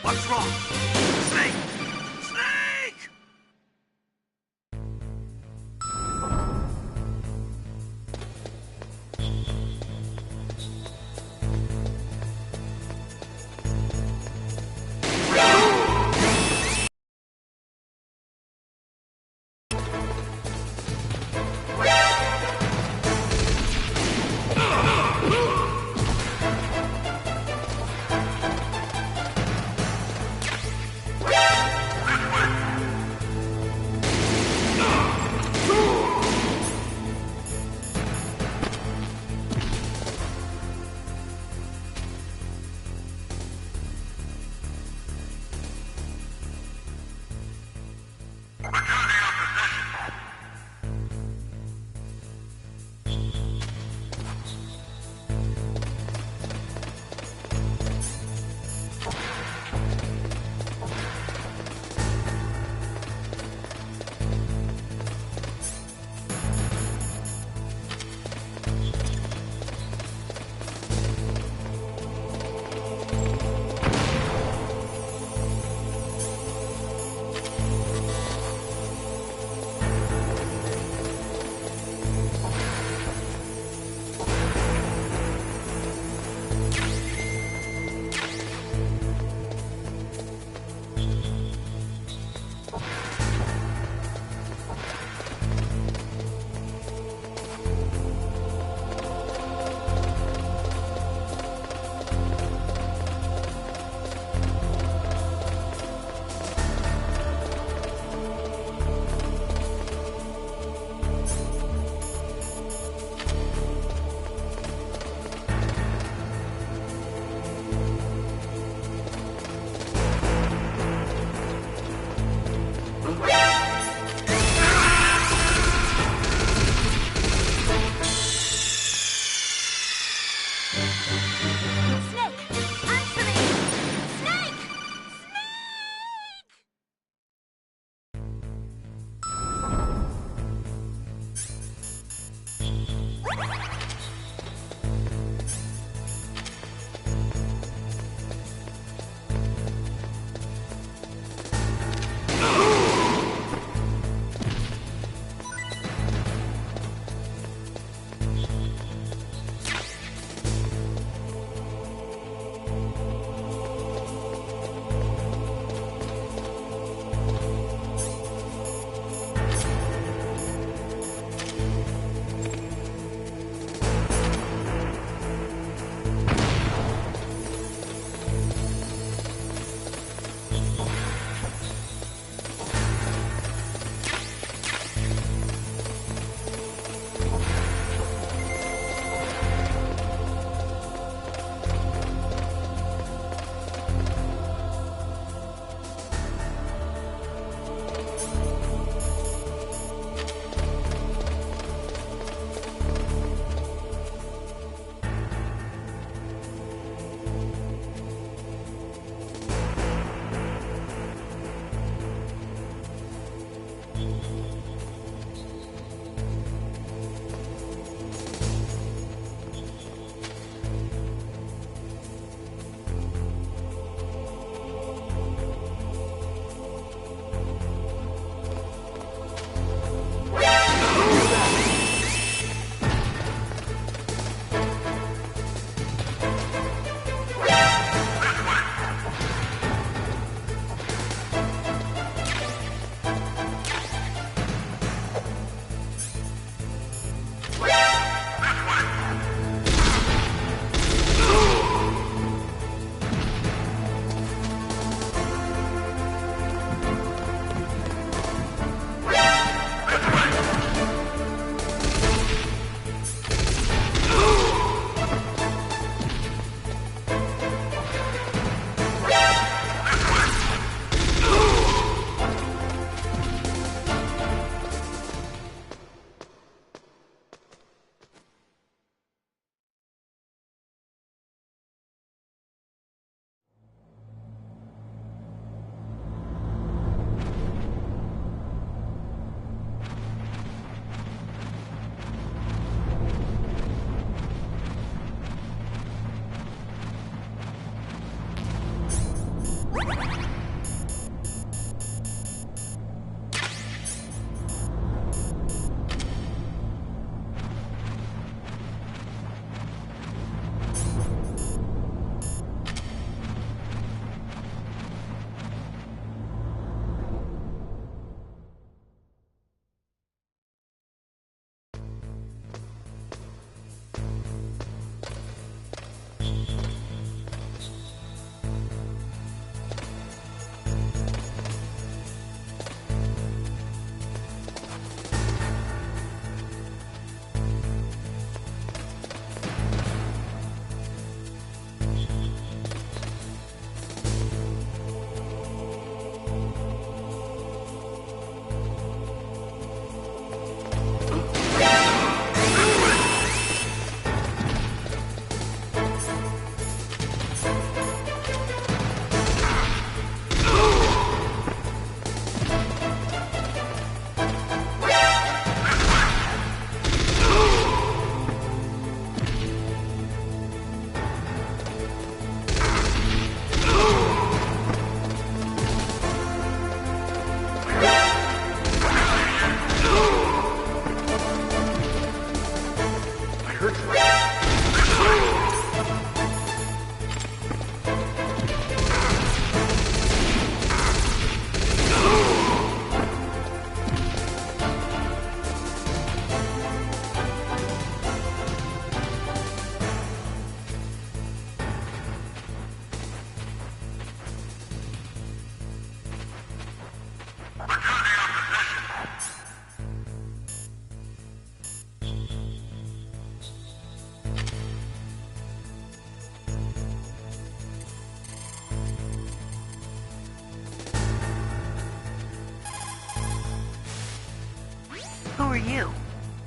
What's wrong? Snake! Snake!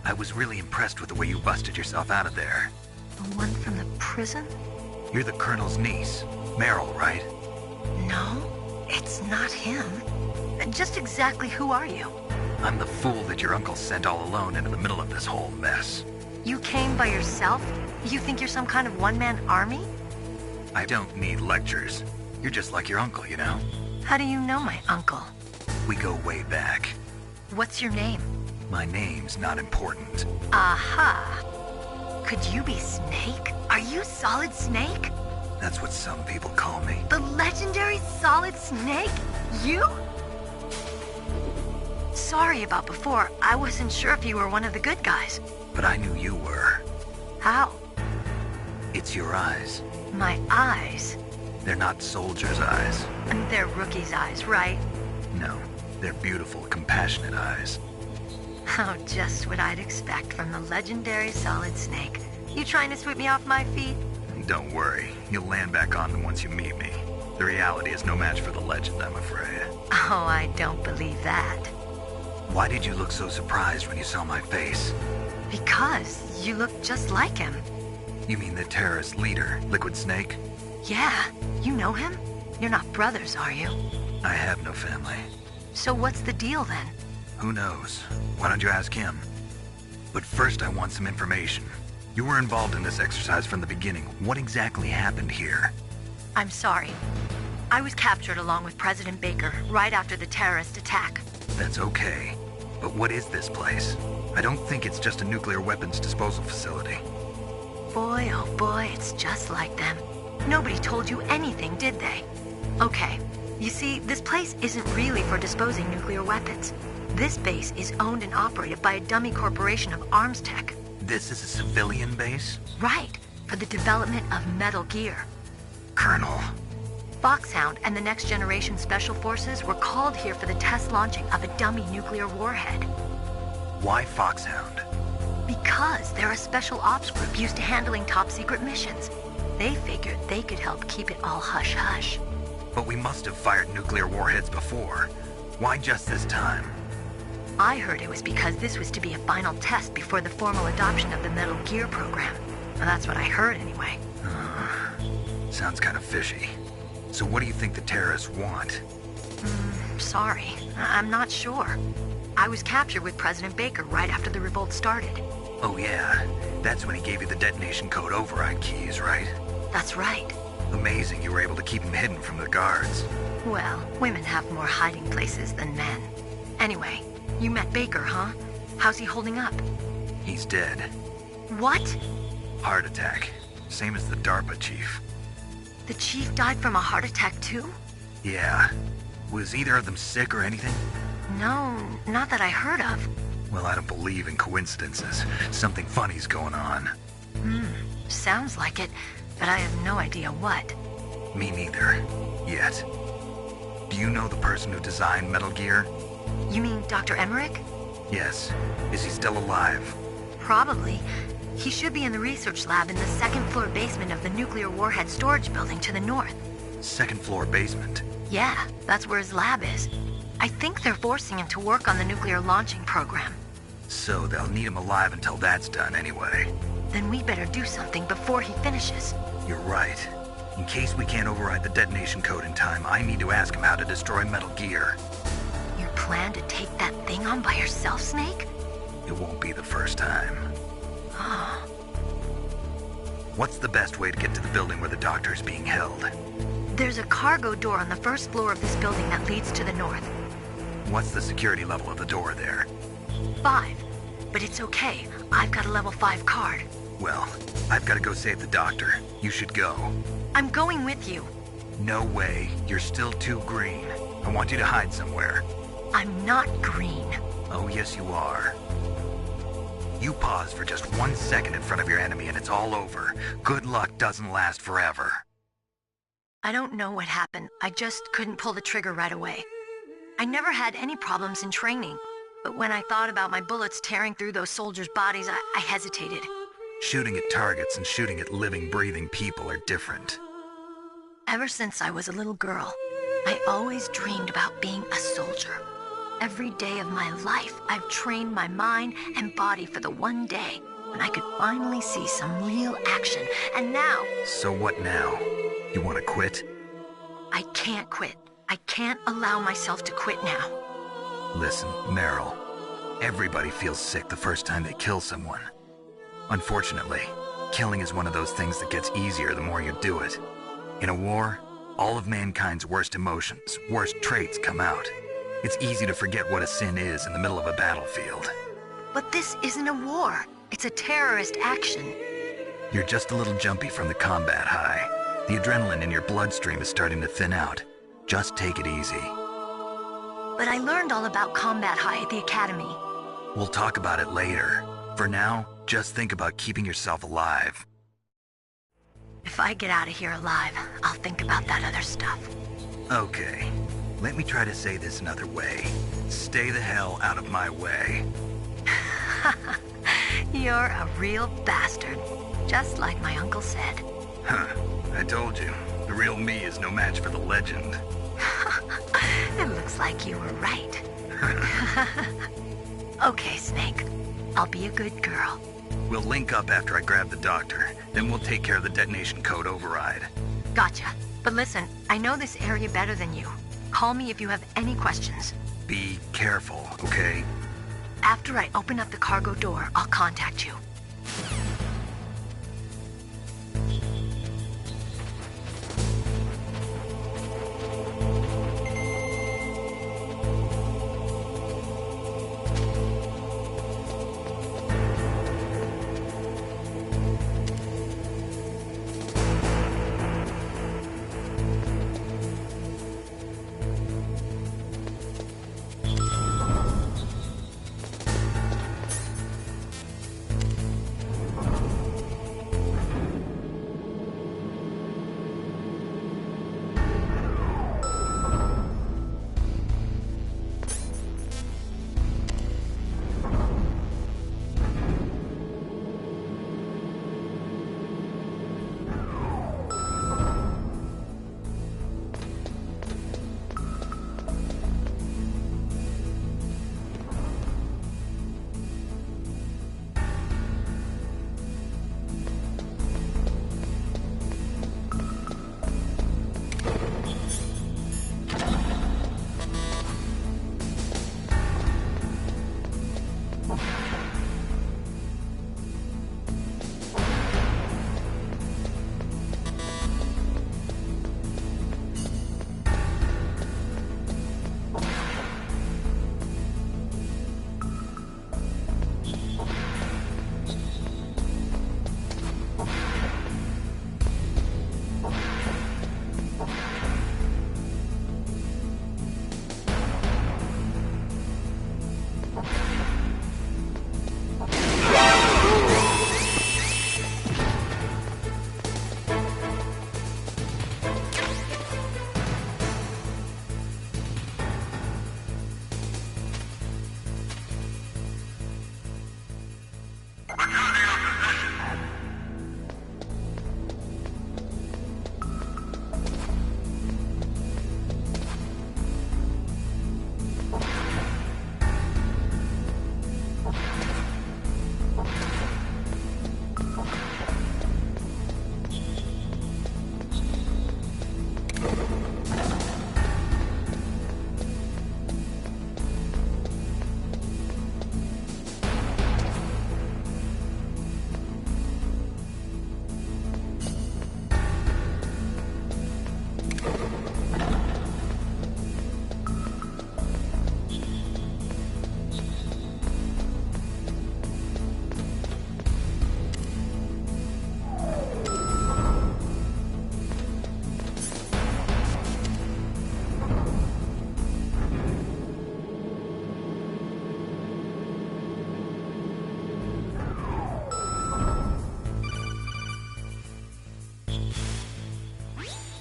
I was really impressed with the way you busted yourself out of there. The one from the prison? You're the Colonel's niece, Meryl, right? No, it's not him. Just exactly who are you? I'm the fool that your uncle sent all alone into the middle of this whole mess. You came by yourself? You think you're some kind of one-man army? I don't need lectures. You're just like your uncle, you know? How do you know my uncle? We go way back. What's your name? My name's not important. Aha! Could you be Snake? Are you Solid Snake? That's what some people call me. The legendary Solid Snake? You? Sorry about before. I wasn't sure if you were one of the good guys. But I knew you were. How? It's your eyes. My eyes? They're not soldiers' eyes. And they're rookies' eyes, right? No, they're beautiful, compassionate eyes. Oh, just what I'd expect from the legendary Solid Snake. You trying to sweep me off my feet? Don't worry, you'll land back on them once you meet me. The reality is no match for the legend, I'm afraid. Oh, I don't believe that. Why did you look so surprised when you saw my face? Because you look just like him. You mean the terrorist leader, Liquid Snake? Yeah, you know him? You're not brothers, are you? I have no family. So what's the deal then? Who knows? Why don't you ask him? But first I want some information. You were involved in this exercise from the beginning. What exactly happened here? I'm sorry. I was captured along with President Baker right after the terrorist attack. That's okay. But what is this place? I don't think it's just a nuclear weapons disposal facility. Boy, oh boy, it's just like them. Nobody told you anything, did they? Okay, you see, this place isn't really for disposing nuclear weapons. This base is owned and operated by a dummy corporation of arms tech. This is a civilian base? Right, for the development of Metal Gear. Colonel. Foxhound and the Next Generation Special Forces were called here for the test launching of a dummy nuclear warhead. Why Foxhound? Because they're a special ops group used to handling top-secret missions. They figured they could help keep it all hush-hush. But we must have fired nuclear warheads before. Why just this time? I heard it was because this was to be a final test before the formal adoption of the Metal Gear program. Well, that's what I heard anyway. Sounds kind of fishy. So what do you think the terrorists want? Sorry, I'm not sure. I was captured with President Baker right after the revolt started. Oh yeah, that's when he gave you the detonation code override keys, right? That's right. Amazing you were able to keep him hidden from the guards. Well, women have more hiding places than men. Anyway, you met Baker, huh? How's he holding up? He's dead. What? Heart attack. Same as the DARPA chief. The chief died from a heart attack too? Yeah. Was either of them sick or anything? No, not that I heard of. Well, I don't believe in coincidences. Something funny's going on. Sounds like it, but I have no idea what. Me neither. Yet. Do you know the person who designed Metal Gear? You mean Dr. Emmerich? Yes. Is he still alive? Probably. He should be in the research lab in the second floor basement of the nuclear warhead storage building to the north. Second floor basement? Yeah, that's where his lab is. I think they're forcing him to work on the nuclear launching program. So they'll need him alive until that's done anyway. Then we better do something before he finishes. You're right. In case we can't override the detonation code in time, I need to ask him how to destroy Metal Gear. You plan to take that thing on by yourself, Snake? It won't be the first time. What's the best way to get to the building where the doctor is being held? There's a cargo door on the first floor of this building that leads to the north. What's the security level of the door there? 5. But it's okay. I've got a level 5 card. Well, I've got to go save the doctor. You should go. I'm going with you. No way. You're still too green. I want you to hide somewhere. I'm not green. Oh, yes you are. You pause for just 1 second in front of your enemy and it's all over. Good luck doesn't last forever. I don't know what happened. I just couldn't pull the trigger right away. I never had any problems in training, but when I thought about my bullets tearing through those soldiers' bodies, I hesitated. Shooting at targets and shooting at living, breathing people are different. Ever since I was a little girl, I always dreamed about being a soldier. every day of my life, I've trained my mind and body for the one day when I could finally see some real action. And now... So what now? You want to quit? I can't quit. I can't allow myself to quit now. Listen, Meryl. Everybody feels sick the first time they kill someone. Unfortunately, killing is one of those things that gets easier the more you do it. In a war, all of mankind's worst emotions, worst traits come out. It's easy to forget what a sin is in the middle of a battlefield. But this isn't a war. It's a terrorist action. You're just a little jumpy from the combat high. The adrenaline in your bloodstream is starting to thin out. Just take it easy. But I learned all about combat high at the academy. We'll talk about it later. For now, just think about keeping yourself alive. If I get out of here alive, I'll think about that other stuff. Okay. Let me try to say this another way. Stay the hell out of my way. You're a real bastard. Just like my uncle said. Huh. I told you. The real me is no match for the legend. It looks like you were right. Okay, Snake. I'll be a good girl. We'll link up after I grab the doctor. Then we'll take care of the detonation code override. Gotcha. But listen, I know this area better than you. Call me if you have any questions. Be careful, okay? After I open up the cargo door, I'll contact you.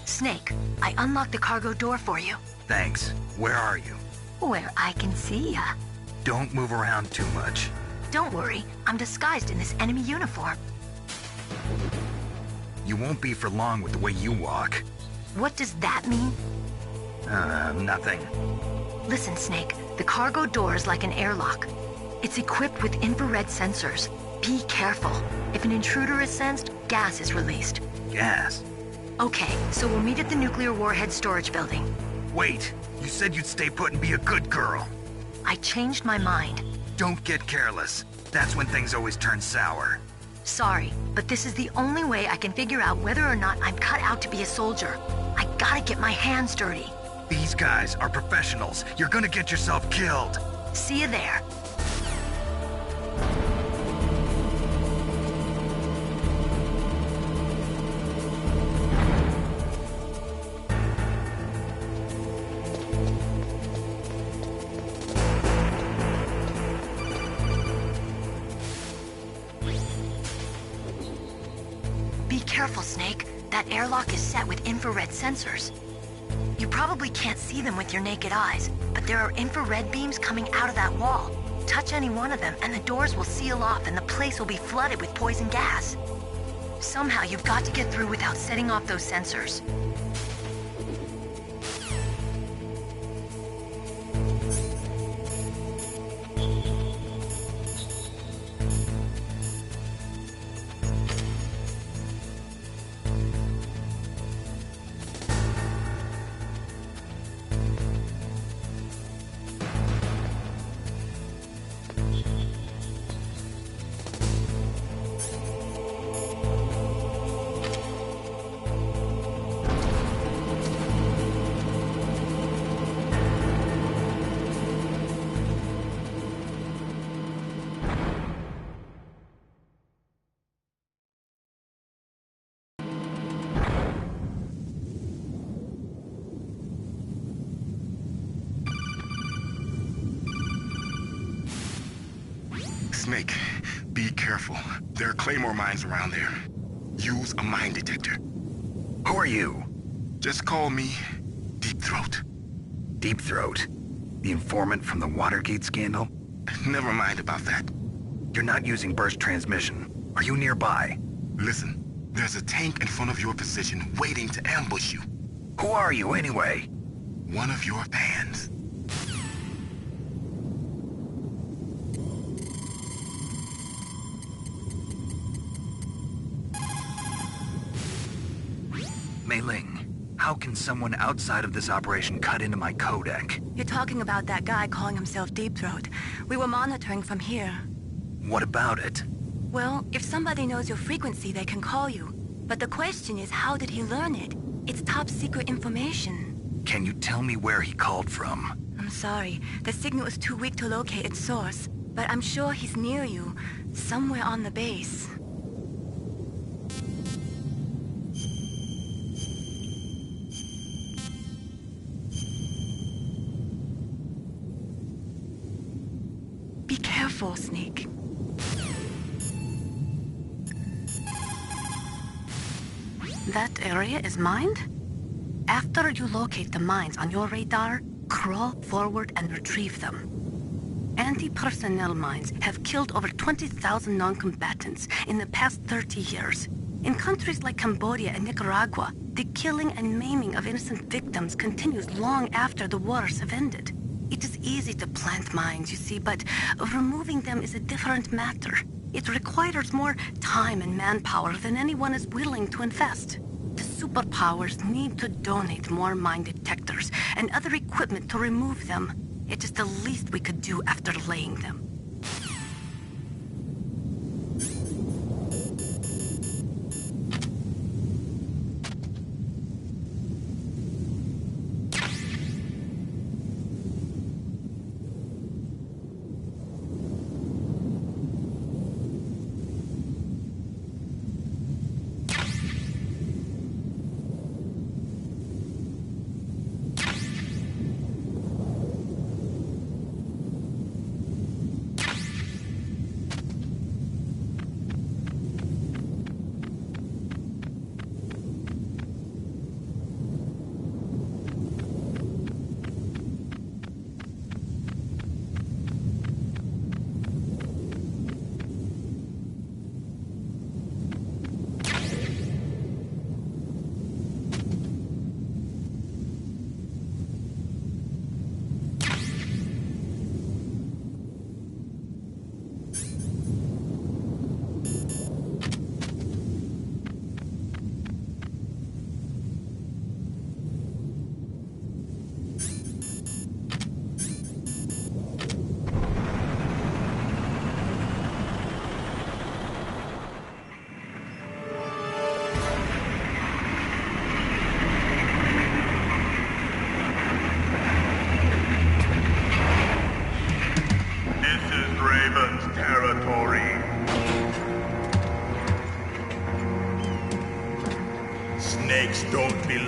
Snake, I unlocked the cargo door for you. Thanks. Where are you? Where I can see ya. Don't move around too much. Don't worry, I'm disguised in this enemy uniform. You won't be for long with the way you walk. What does that mean? Nothing. Listen, Snake, the cargo door is like an airlock. It's equipped with infrared sensors. Be careful. If an intruder is sensed, gas is released. Gas? Okay, so we'll meet at the nuclear warhead storage building. Wait, you said you'd stay put and be a good girl. I changed my mind. Don't get careless. That's when things always turn sour. Sorry, but this is the only way I can figure out whether or not I'm cut out to be a soldier. I gotta get my hands dirty. These guys are professionals. You're gonna get yourself killed. See you there. Be careful, Snake. That airlock is set with infrared sensors. You probably can't see them with your naked eyes, but there are infrared beams coming out of that wall. Touch any one of them and the doors will seal off and the place will be flooded with poison gas. Somehow you've got to get through without setting off those sensors. Snake, be careful. There are Claymore mines around there. Use a mine detector. Who are you? Just call me Deep Throat. Deep Throat? The informant from the Watergate scandal? Never mind about that. You're not using burst transmission. Are you nearby? Listen, there's a tank in front of your position waiting to ambush you. Who are you anyway? One of your fans. Mei Ling, how can someone outside of this operation cut into my codec? You're talking about that guy calling himself Deep Throat. We were monitoring from here. What about it? Well, if somebody knows your frequency, they can call you. But the question is, how did he learn it? It's top secret information. Can you tell me where he called from? I'm sorry. The signal is too weak to locate its source. But I'm sure he's near you, somewhere on the base. Be careful, Snake. That area is mined? After you locate the mines on your radar, crawl forward and retrieve them. Anti-personnel mines have killed over 20,000 non-combatants in the past 30 years. In countries like Cambodia and Nicaragua, the killing and maiming of innocent victims continues long after the wars have ended. It is easy to plant mines, you see, but removing them is a different matter. It requires more time and manpower than anyone is willing to invest. The superpowers need to donate more mine detectors and other equipment to remove them. It is the least we could do after laying them.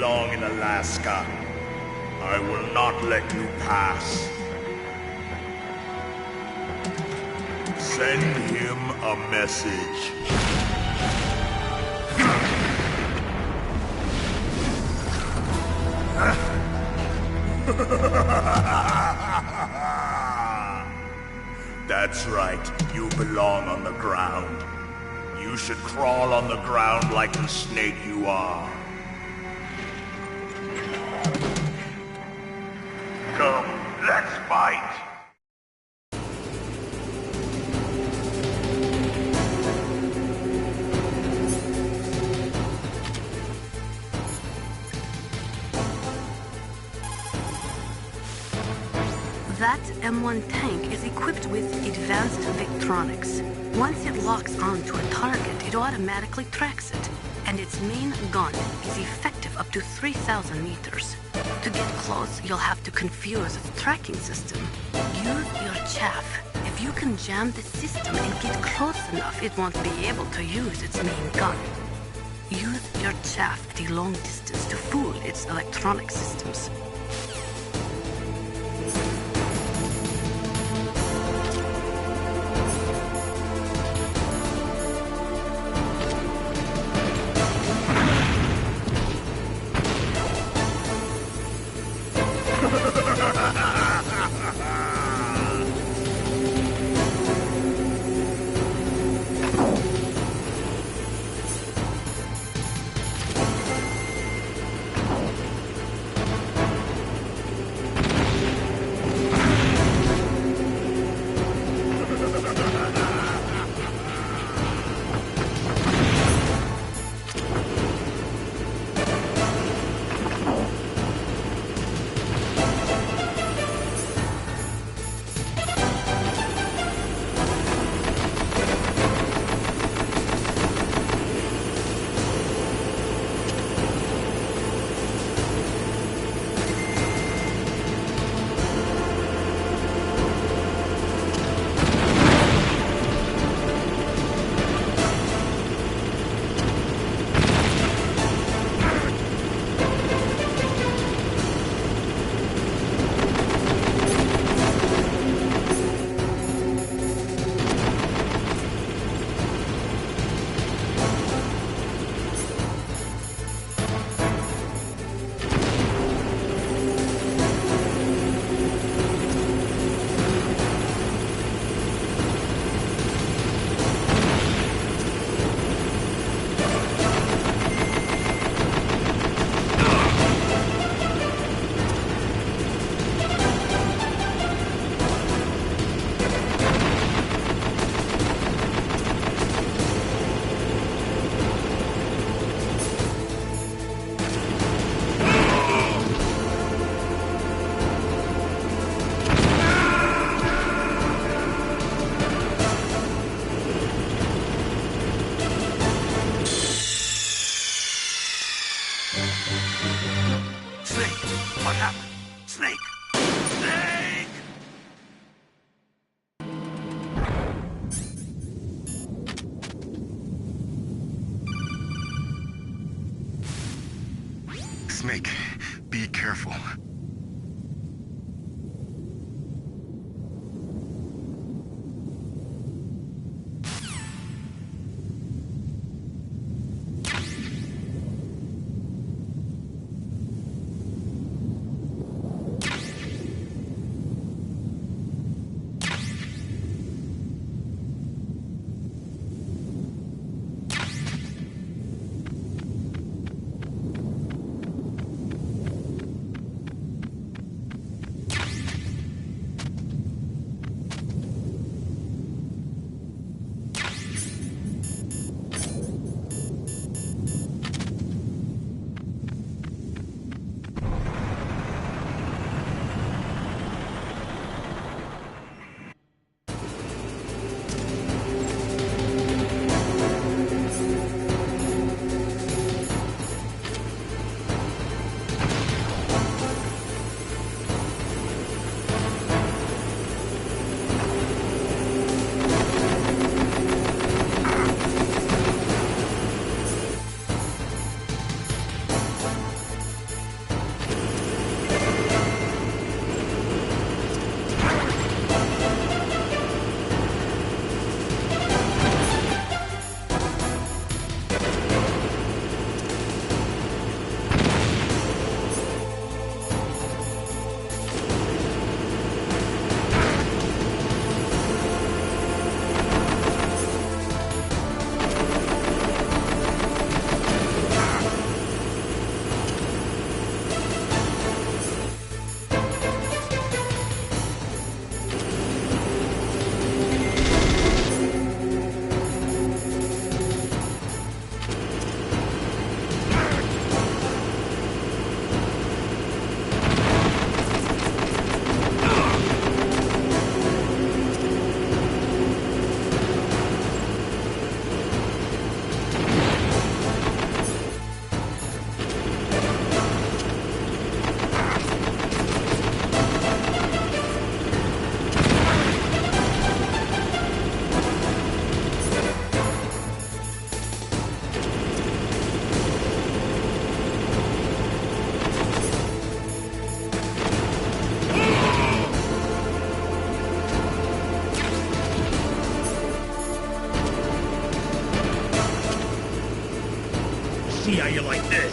belong in Alaska. I will not let you pass. Send him a message. That's right, you belong on the ground. You should crawl on the ground like the snake you are. Come, let's fight! That M1 tank is equipped with advanced electronics. Once it locks onto a target, it automatically tracks it, and its main gun is effective up to 3,000 meters. To get close, you'll have to confuse its tracking system. Use your chaff. If you can jam the system and get close enough, it won't be able to use its main gun. Use your chaff at a long distance to fool its electronic systems. Snake, be careful. you like this.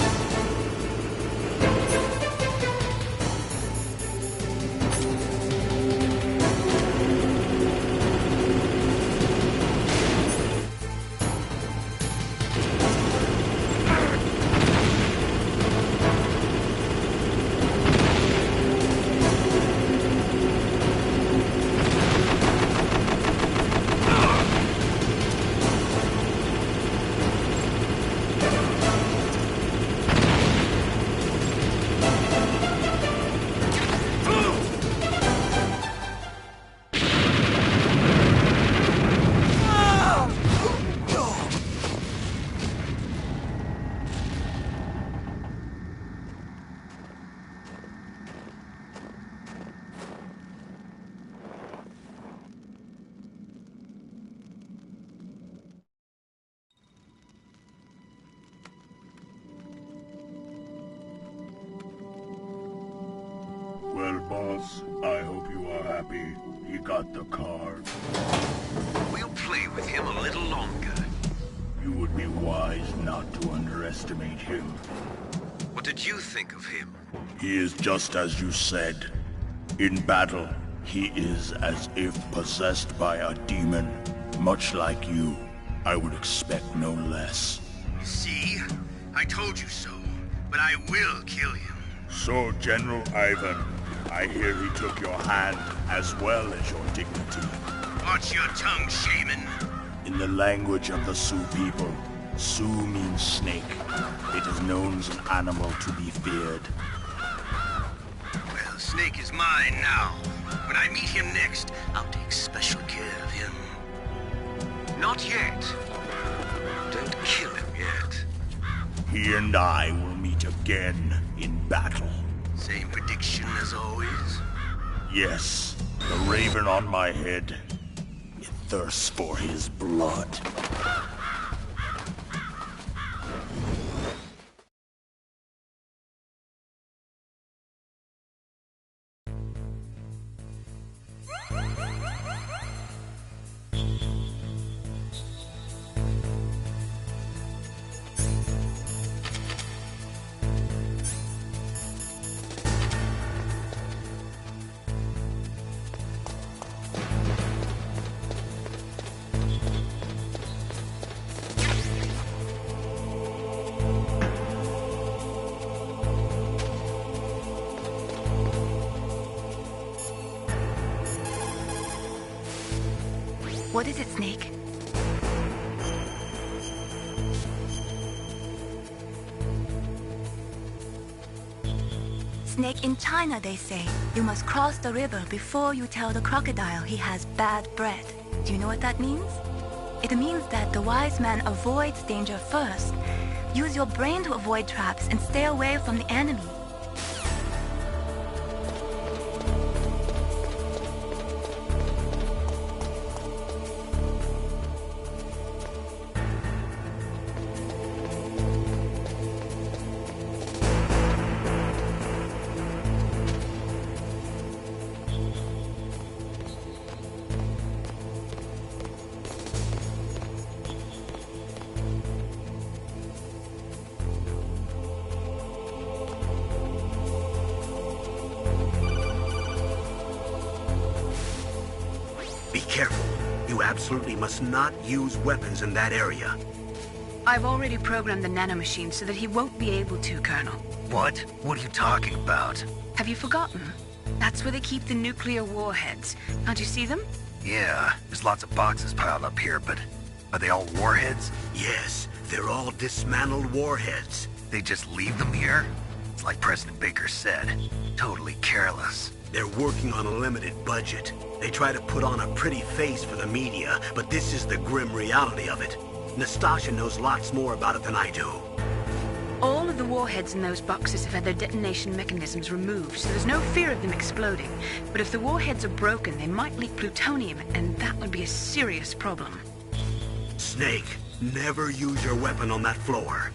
Well, boss, I hope you are happy. He got the card. We'll play with him a little longer. You would be wise not to underestimate him. What did you think of him? He is just as you said. In battle, he is as if possessed by a demon. Much like you, I would expect no less. See? I told you so. But I will kill him. So, General Ivan, I hear he took your hand as well as your dignity. Watch your tongue, shaman. In the language of the Sioux people, Sioux means snake. It is known as an animal to be feared. Well, Snake is mine now. When I meet him next, I'll take special care of him. Not yet. Don't kill him yet. He and I will meet again in battle. Same prediction as always? Yes, the raven on my head. It thirsts for his blood. What is it, Snake? Snake, in China they say, you must cross the river before you tell the crocodile he has bad bread. Do you know what that means? It means that the wise man avoids danger first. Use your brain to avoid traps and stay away from the enemy. Be careful. You absolutely must not use weapons in that area. I've already programmed the nanomachine so that he won't be able to, Colonel. What? What are you talking about? Have you forgotten? That's where they keep the nuclear warheads. Can't you see them? Yeah, there's lots of boxes piled up here, but are they all warheads? Yes, they're all dismantled warheads. They just leave them here? It's like President Baker said. Totally careless. They're working on a limited budget. They try to put on a pretty face for the media, but this is the grim reality of it. Nastasha knows lots more about it than I do. All of the warheads in those boxes have had their detonation mechanisms removed, so there's no fear of them exploding. But if the warheads are broken, they might leak plutonium, and that would be a serious problem. Snake, never use your weapon on that floor.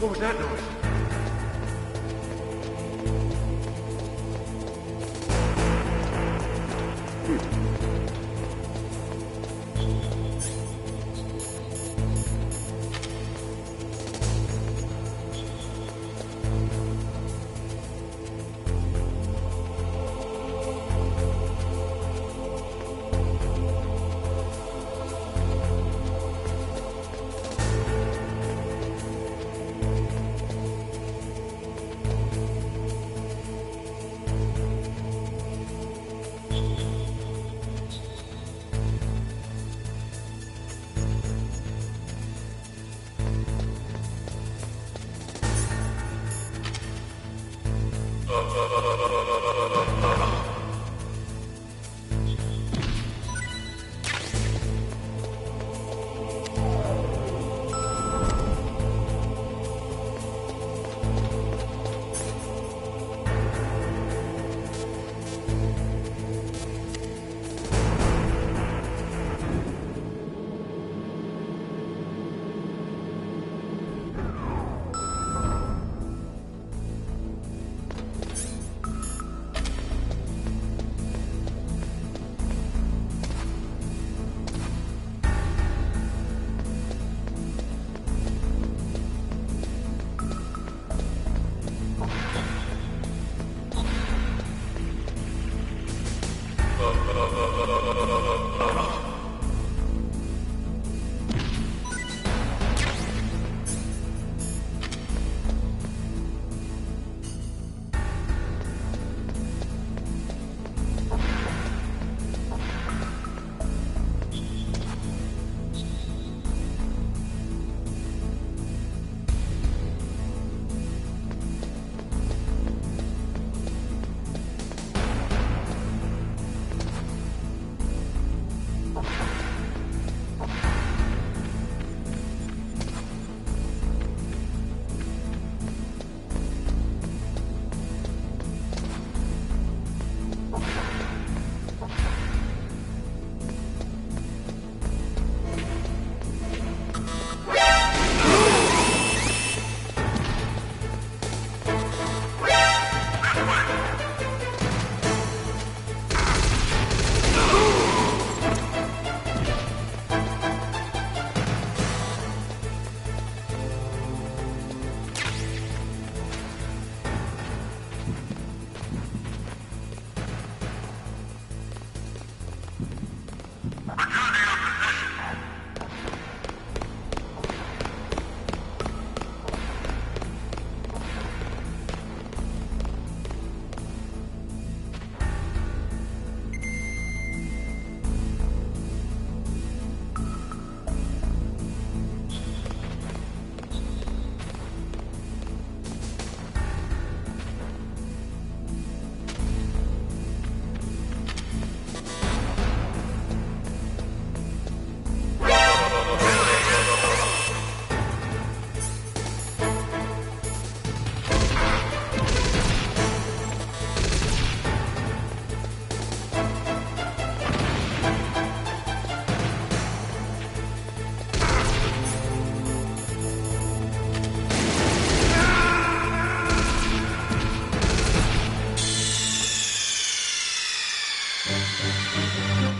What was that noise?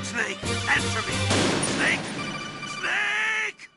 Snake, answer me! Snake! Snake!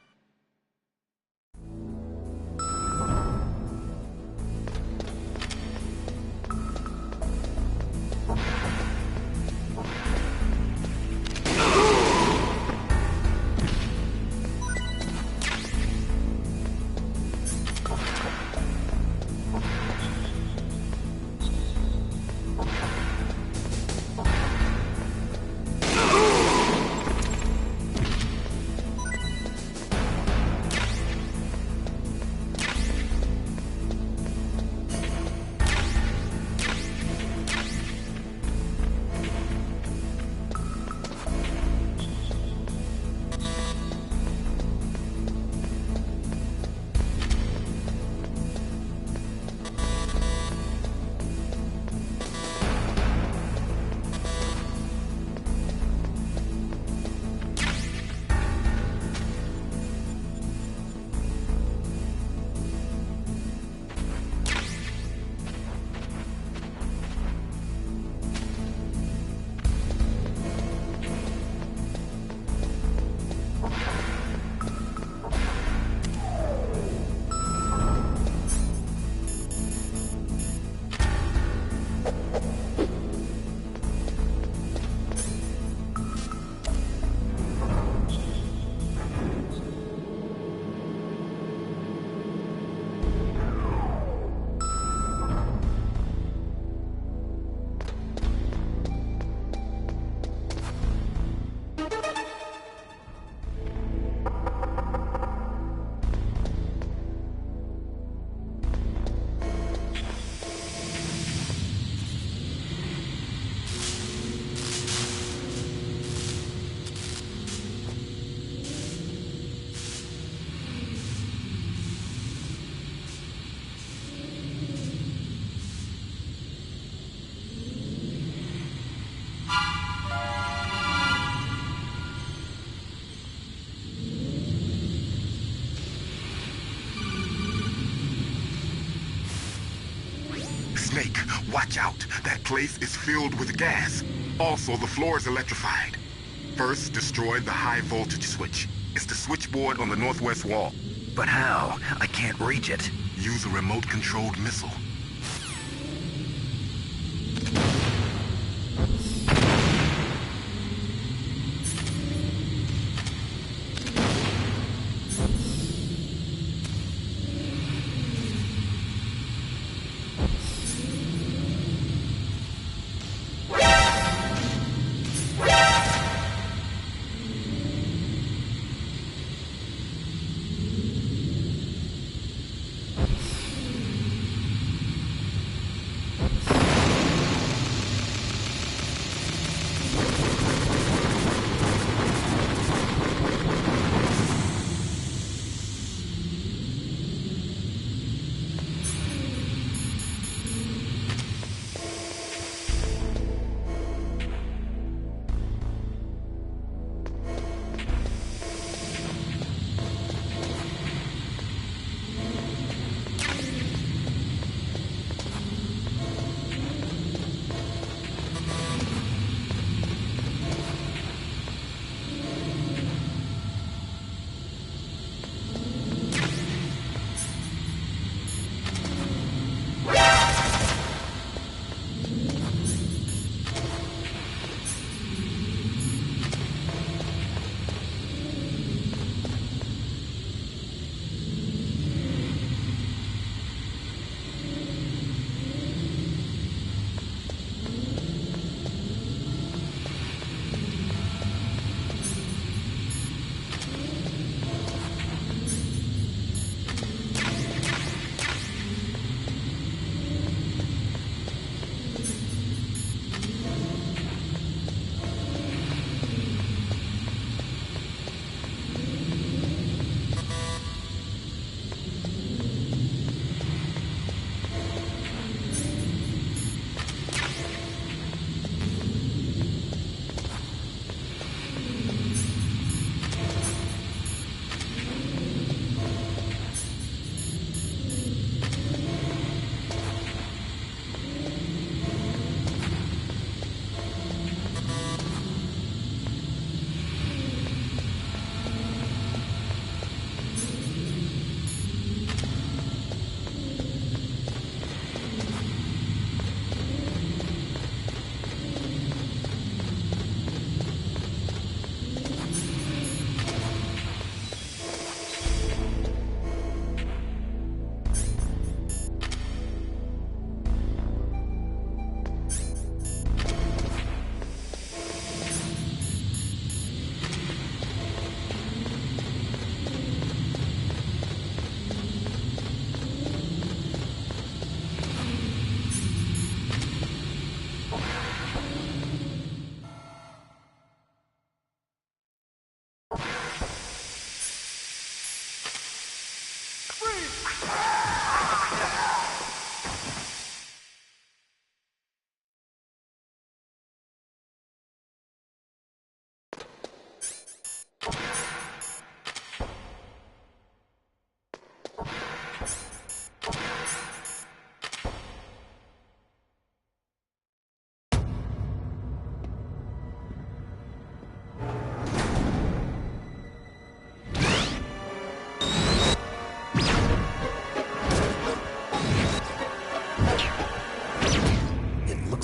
Watch out. That place is filled with gas. Also, the floor is electrified. First, destroy the high voltage switch. It's the switchboard on the northwest wall. But how? I can't reach it. Use a remote-controlled missile.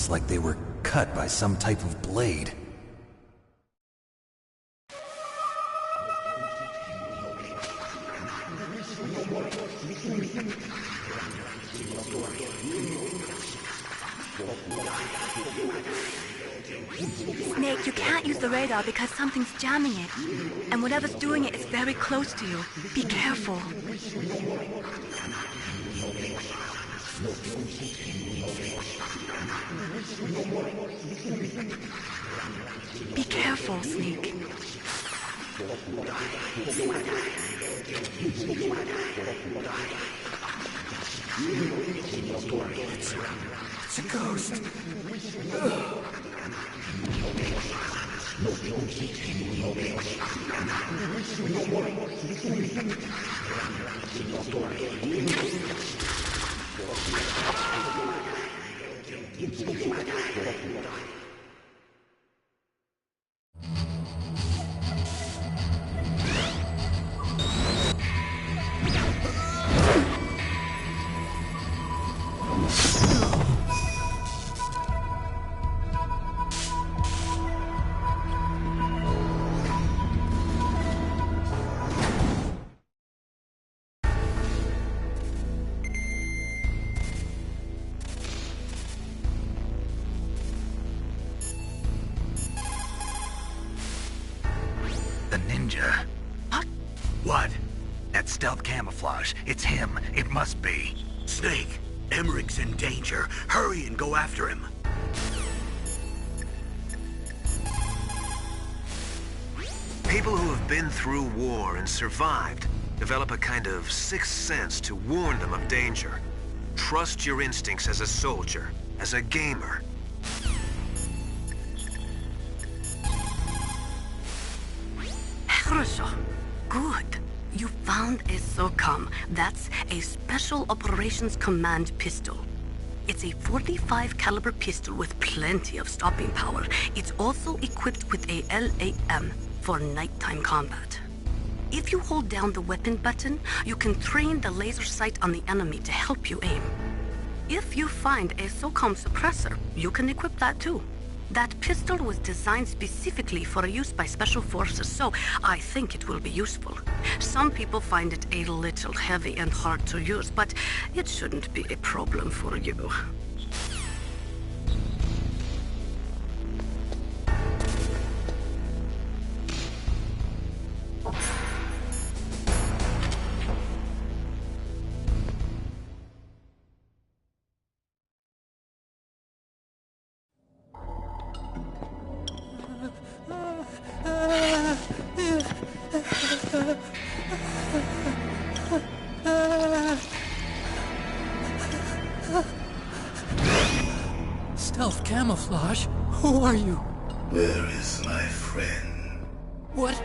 Like they were cut by some type of blade. Snake, you can't use the radar because something's jamming it. And whatever's doing it is very close to you. Be careful. Be careful, Snake. It's a ghost. The ninja. What? That stealth camouflage. It's him. It must be. Snake, Emmerich's in danger. Hurry and go after him. People who have been through war and survived develop a kind of sixth sense to warn them of danger. Trust your instincts as a soldier, as a gamer. Хорошо. Good. You found a SOCOM. That's a Special Operations Command pistol. It's a .45 caliber pistol with plenty of stopping power. It's also equipped with a LAM for nighttime combat. If you hold down the weapon button, you can train the laser sight on the enemy to help you aim. If you find a SOCOM suppressor, you can equip that too. That pistol was designed specifically for use by special forces, so I think it will be useful. Some people find it a little heavy and hard to use, but it shouldn't be a problem for you. Stealth camouflage? Who are you? Where is my friend? What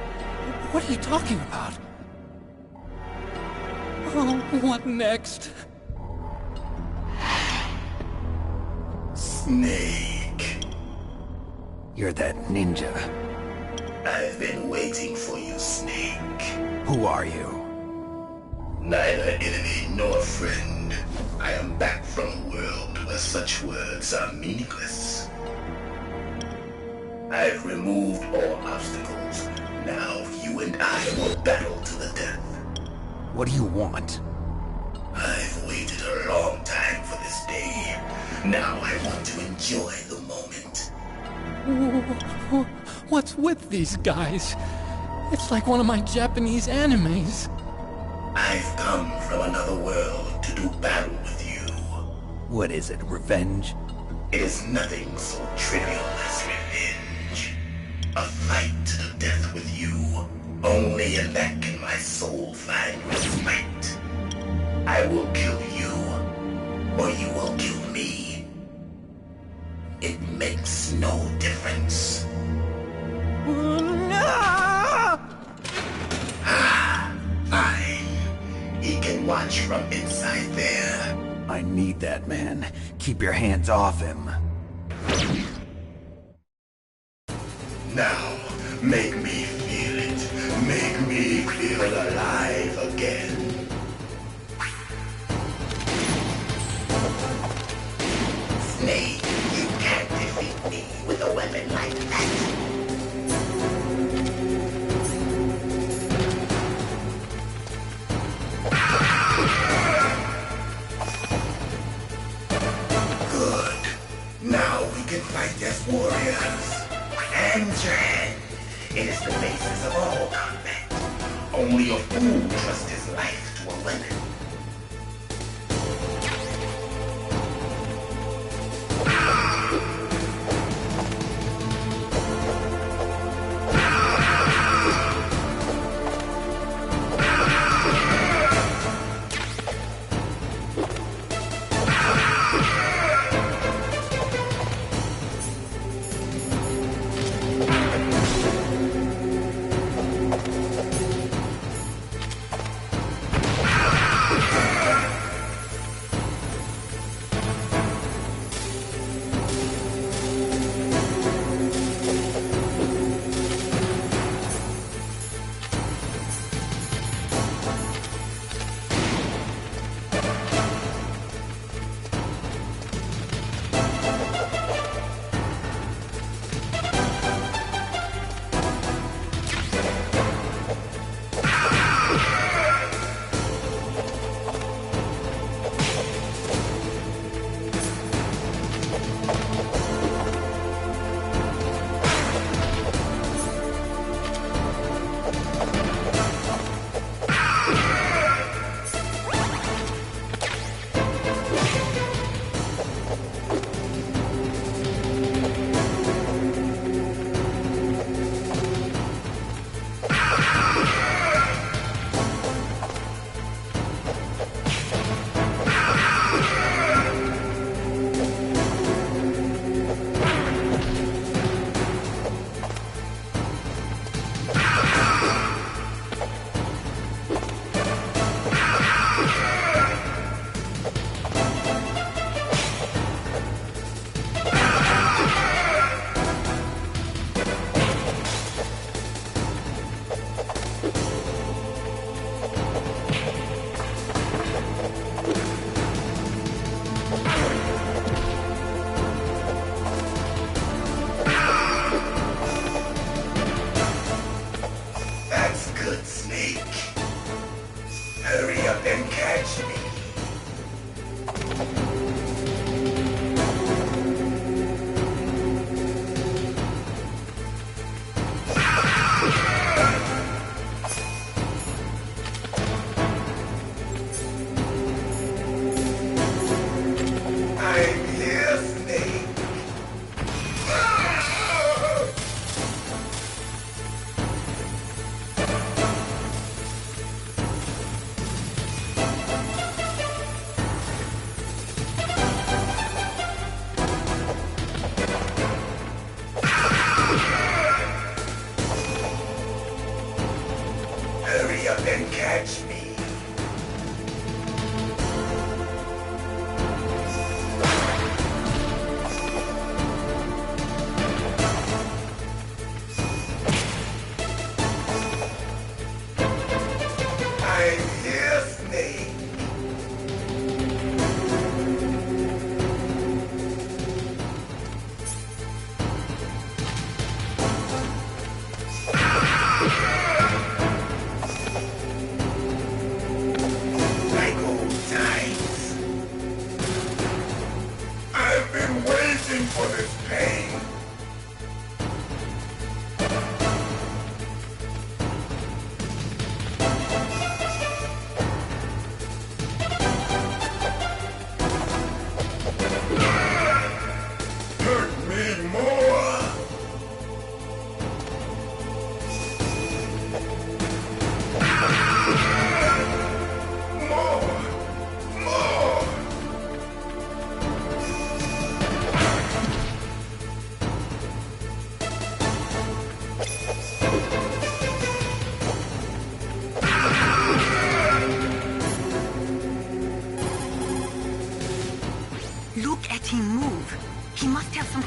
are you talking about? Oh, what next? Snake. You're that ninja. I've been waiting for you, Snake. Who are you? Neither enemy nor friend. I am back from a world where such words are meaningless. I've removed all obstacles. Now you and I will battle to the death. What do you want? I've waited a long time for this day. Now I want to enjoy the moment. What's with these guys? It's like one of my Japanese animes. I've come from another world to do battle with you. What is it, revenge? It is nothing so trivial as revenge. A fight to the death with you. Only in that can my soul find respite. I will kill you, or you will kill me. It makes no difference. Fine. He can watch from inside there. I need that man. Keep your hands off him. Now, make me feel it. Make me feel alive again. Snake, you can't defeat me with a weapon like that. Good. Now we can fight as warriors. Hand to hand. It is the basis of all combat. Only a fool trusts his life to a weapon.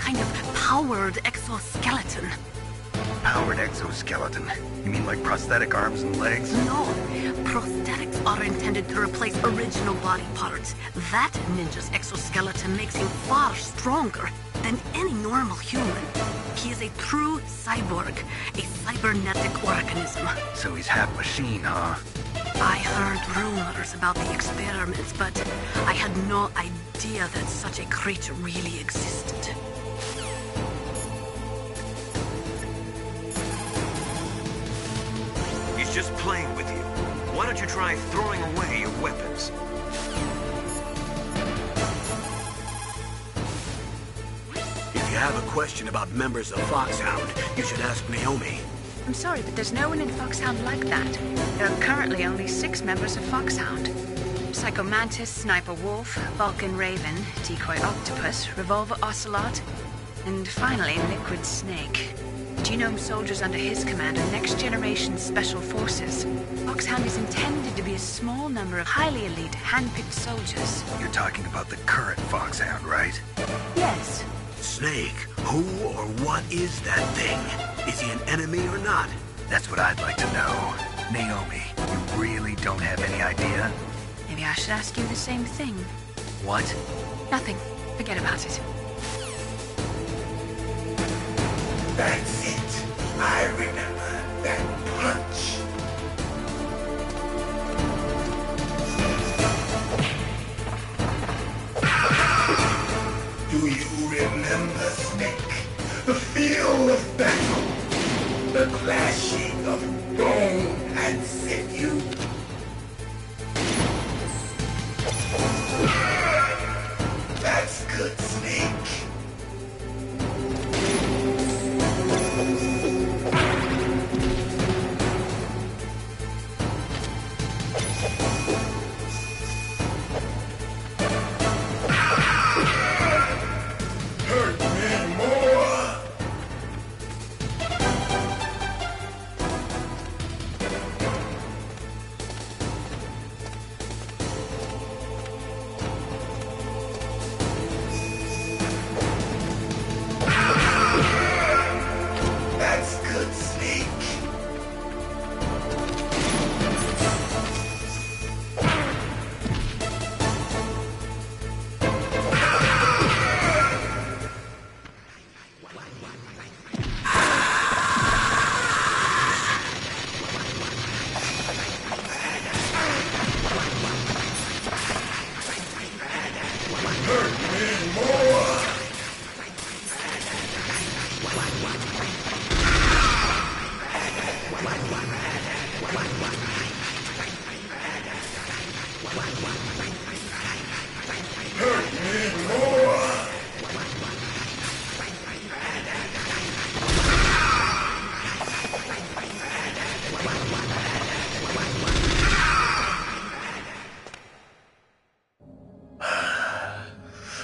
kind of powered exoskeleton. Powered exoskeleton? You mean like prosthetic arms and legs? No, prosthetics are intended to replace original body parts. That ninja's exoskeleton makes him far stronger than any normal human. He is a true cyborg, a cybernetic organism. So he's half machine, huh? I heard rumors about the experiments, but I had no idea that such a creature really existed. He's just playing with you. Why don't you try throwing away your weapons? If you have a question about members of Foxhound, you should ask Naomi. I'm sorry, but there's no one in Foxhound like that. There are currently only 6 members of Foxhound. Psycho Mantis, Sniper Wolf, Vulcan Raven, Decoy Octopus, Revolver Ocelot, and finally Liquid Snake. Genome soldiers under his command are next-generation special forces. Foxhound is intended to be a small number of highly elite, hand-picked soldiers. You're talking about the current Foxhound, right? Yes. Snake, who or what is that thing? Is he an enemy or not? That's what I'd like to know. Naomi, you really don't have any idea? Maybe I should ask you the same thing. What? Nothing. Forget about it. That's it. I remember that punch. Do you remember, Snake? The feel of battle. The clashing of bone and sinew. That's good, Snake. Hurt me more. That's good, Snake. Hurt me more. Hurt me more.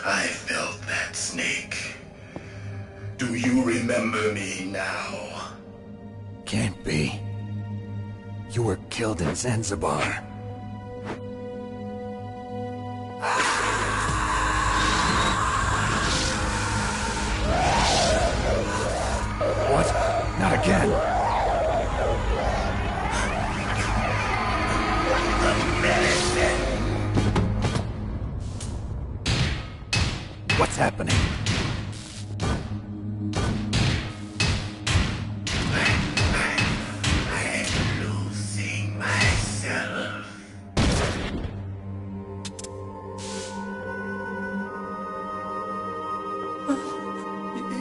I felt that, Snake. Do you remember me now? Can't be. You were killed in Zanzibar. What? Not again. What's happening? I'm losing myself.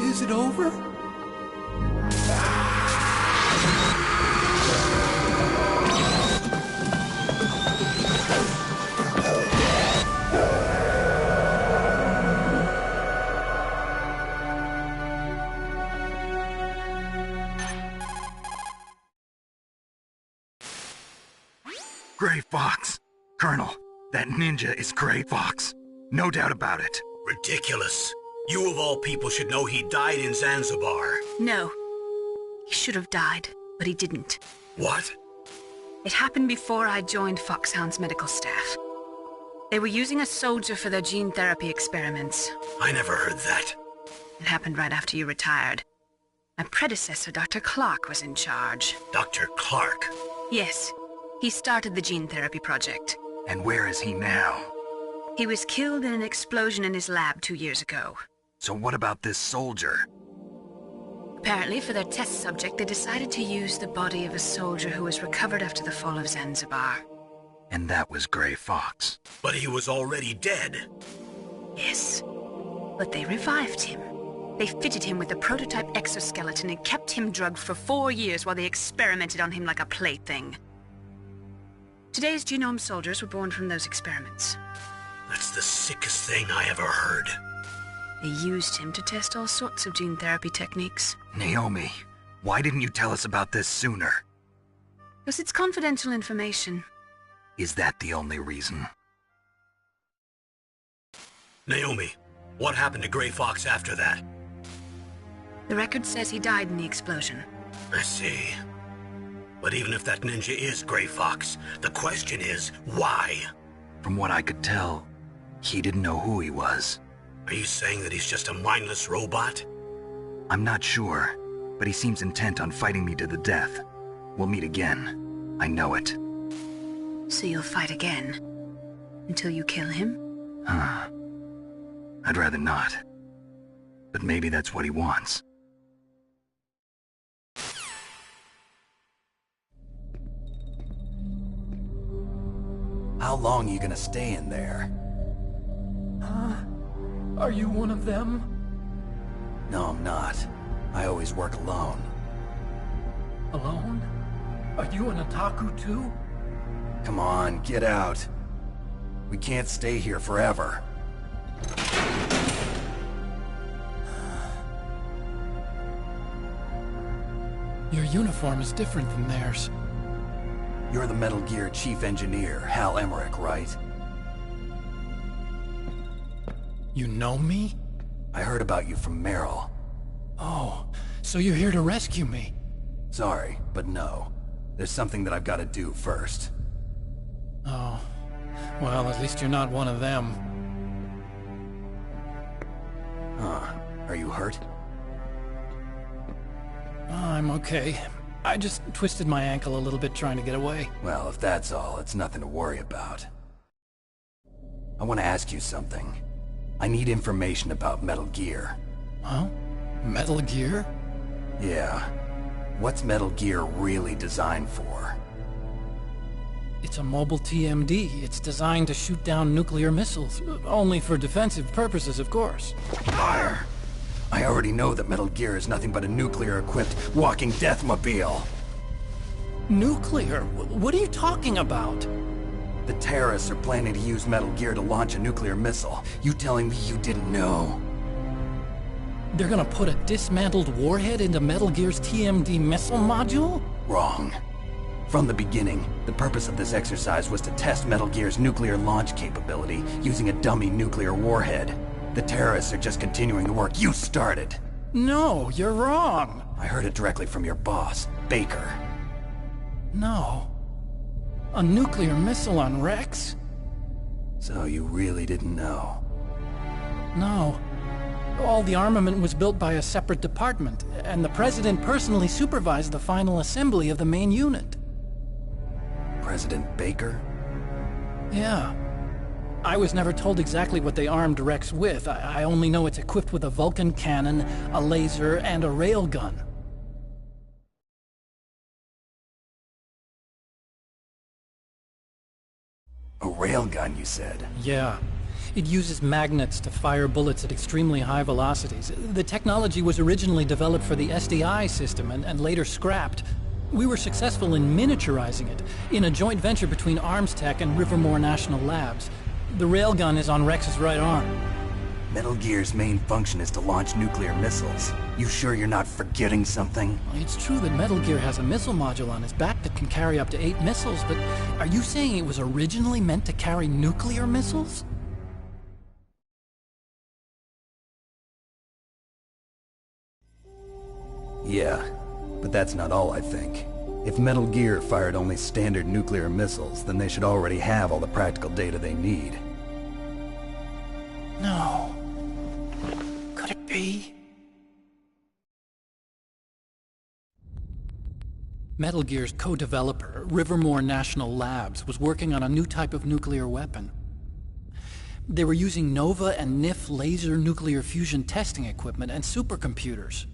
Is it over? Gray Fox. Colonel, that ninja is Gray Fox. No doubt about it. Ridiculous. You of all people should know he died in Zanzibar. No. He should have died, but he didn't. What? It happened before I joined Foxhound's medical staff. They were using a soldier for their gene therapy experiments. I never heard that. It happened right after you retired. My predecessor, Dr. Clark, was in charge. Dr. Clark? Yes. He started the gene therapy project. And where is he now? He was killed in an explosion in his lab 2 years ago. So what about this soldier? Apparently, for their test subject, they decided to use the body of a soldier who was recovered after the fall of Zanzibar. And that was Gray Fox. But he was already dead. Yes. But they revived him. They fitted him with a prototype exoskeleton and kept him drugged for 4 years while they experimented on him like a plaything. Today's genome soldiers were born from those experiments. That's the sickest thing I ever heard. They used him to test all sorts of gene therapy techniques. Naomi, why didn't you tell us about this sooner? Because it's confidential information. Is that the only reason? Naomi, what happened to Gray Fox after that? The record says he died in the explosion. I see. But even if that ninja is Gray Fox, the question is, why? From what I could tell, he didn't know who he was. Are you saying that he's just a mindless robot? I'm not sure, but he seems intent on fighting me to the death. We'll meet again. I know it. So you'll fight again? Until you kill him? I'd rather not. But maybe that's what he wants. How long are you gonna stay in there? Are you one of them? No, I'm not. I always work alone. Alone? Are you an otaku too? Come on, get out. We can't stay here forever. Your uniform is different than theirs. You're the Metal Gear Chief Engineer, Hal Emmerich, right? You know me? I heard about you from Meryl. Oh, so you're here to rescue me? Sorry, but no. There's something that I've got to do first. Oh. Well, at least you're not one of them. Huh. Are you hurt? I'm okay. I just twisted my ankle a little bit trying to get away. Well, if that's all, it's nothing to worry about. I want to ask you something. I need information about Metal Gear. Huh? Metal Gear? Yeah. What's Metal Gear really designed for? It's a mobile TMD. It's designed to shoot down nuclear missiles. Only for defensive purposes, of course. Fire! I already know that Metal Gear is nothing but a nuclear-equipped walking deathmobile. Nuclear? What are you talking about? The terrorists are planning to use Metal Gear to launch a nuclear missile. You telling me you didn't know? They're gonna put a dismantled warhead into Metal Gear's TMD missile module? Wrong. From the beginning, the purpose of this exercise was to test Metal Gear's nuclear launch capability using a dummy nuclear warhead. The terrorists are just continuing the work you started. No, you're wrong. I heard it directly from your boss, Baker. No. A nuclear missile on Rex? So you really didn't know? No. All the armament was built by a separate department, and the President personally supervised the final assembly of the main unit. President Baker? Yeah. I was never told exactly what they armed Rex with. I only know it's equipped with a Vulcan cannon, a laser, and a railgun. A railgun, you said? Yeah. It uses magnets to fire bullets at extremely high velocities. The technology was originally developed for the SDI system and later scrapped. We were successful in miniaturizing it, in a joint venture between ArmsTech and Rivermore National Labs. The railgun is on Rex's right arm. Metal Gear's main function is to launch nuclear missiles. You sure you're not forgetting something? It's true that Metal Gear has a missile module on his back that can carry up to 8 missiles, but are you saying it was originally meant to carry nuclear missiles? Yeah, but that's not all I think. If Metal Gear fired only standard nuclear missiles, then they should already have all the practical data they need. No. Could it be? Metal Gear's co-developer, Rivermore National Labs, was working on a new type of nuclear weapon. They were using NOVA and NIF laser nuclear fusion testing equipment and supercomputers.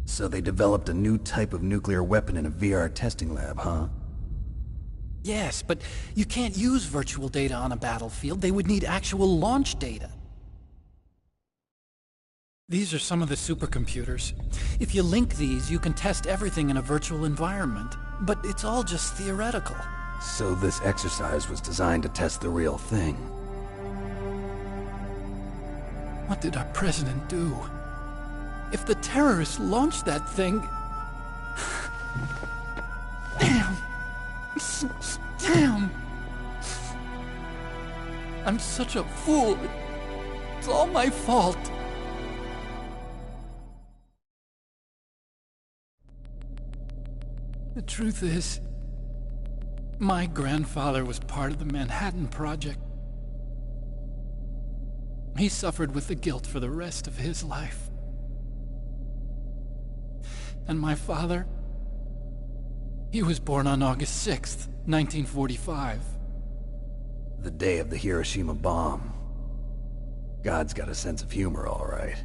So they developed a new type of nuclear weapon in a VR testing lab, huh? Yes, but you can't use virtual data on a battlefield. They would need actual launch data. These are some of the supercomputers. If you link these, you can test everything in a virtual environment. But it's all just theoretical. So this exercise was designed to test the real thing. What did our president do? If the terrorists launched that thing... Damn! Damn! I'm such a fool. It's all my fault. The truth is, my grandfather was part of the Manhattan Project. He suffered with the guilt for the rest of his life. And my father, he was born on August 6th, 1945. The day of the Hiroshima bomb. God's got a sense of humor, all right.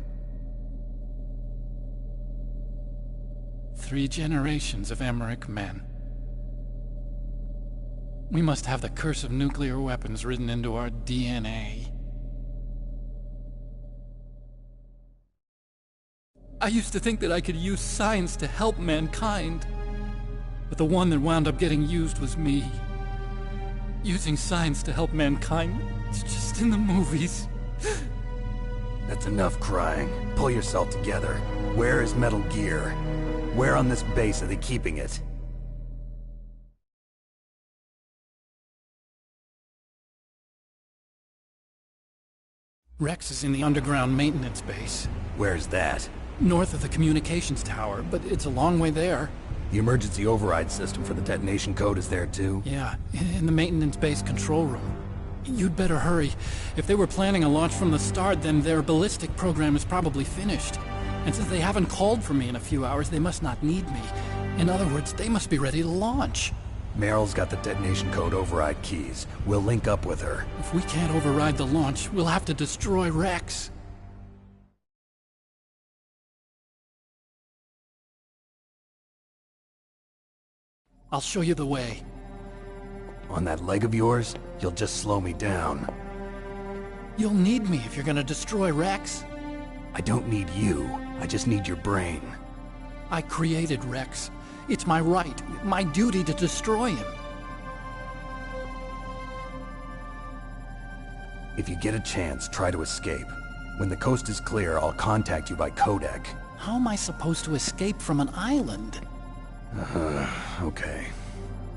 3 generations of Emmerich men. We must have the curse of nuclear weapons written into our DNA. I used to think that I could use science to help mankind, but the one that wound up getting used was me. Using science to help mankind, it's just in the movies. That's enough crying. Pull yourself together. Where is Metal Gear? Where on this base are they keeping it? Rex is in the underground maintenance base. Where's that? North of the communications tower, but it's a long way there. The emergency override system for the detonation code is there too? Yeah, in the maintenance base control room. You'd better hurry. If they were planning a launch from the start, then their ballistic program is probably finished. And since they haven't called for me in a few hours, they must not need me. In other words, they must be ready to launch. Meryl's got the detonation code override keys. We'll link up with her. If we can't override the launch, we'll have to destroy Rex. I'll show you the way. On that leg of yours, you'll just slow me down. You'll need me if you're gonna destroy Rex. I don't need you. I just need your brain. I created Rex. It's my right, my duty to destroy him. If you get a chance, try to escape. When the coast is clear, I'll contact you by codec. How am I supposed to escape from an island? Okay.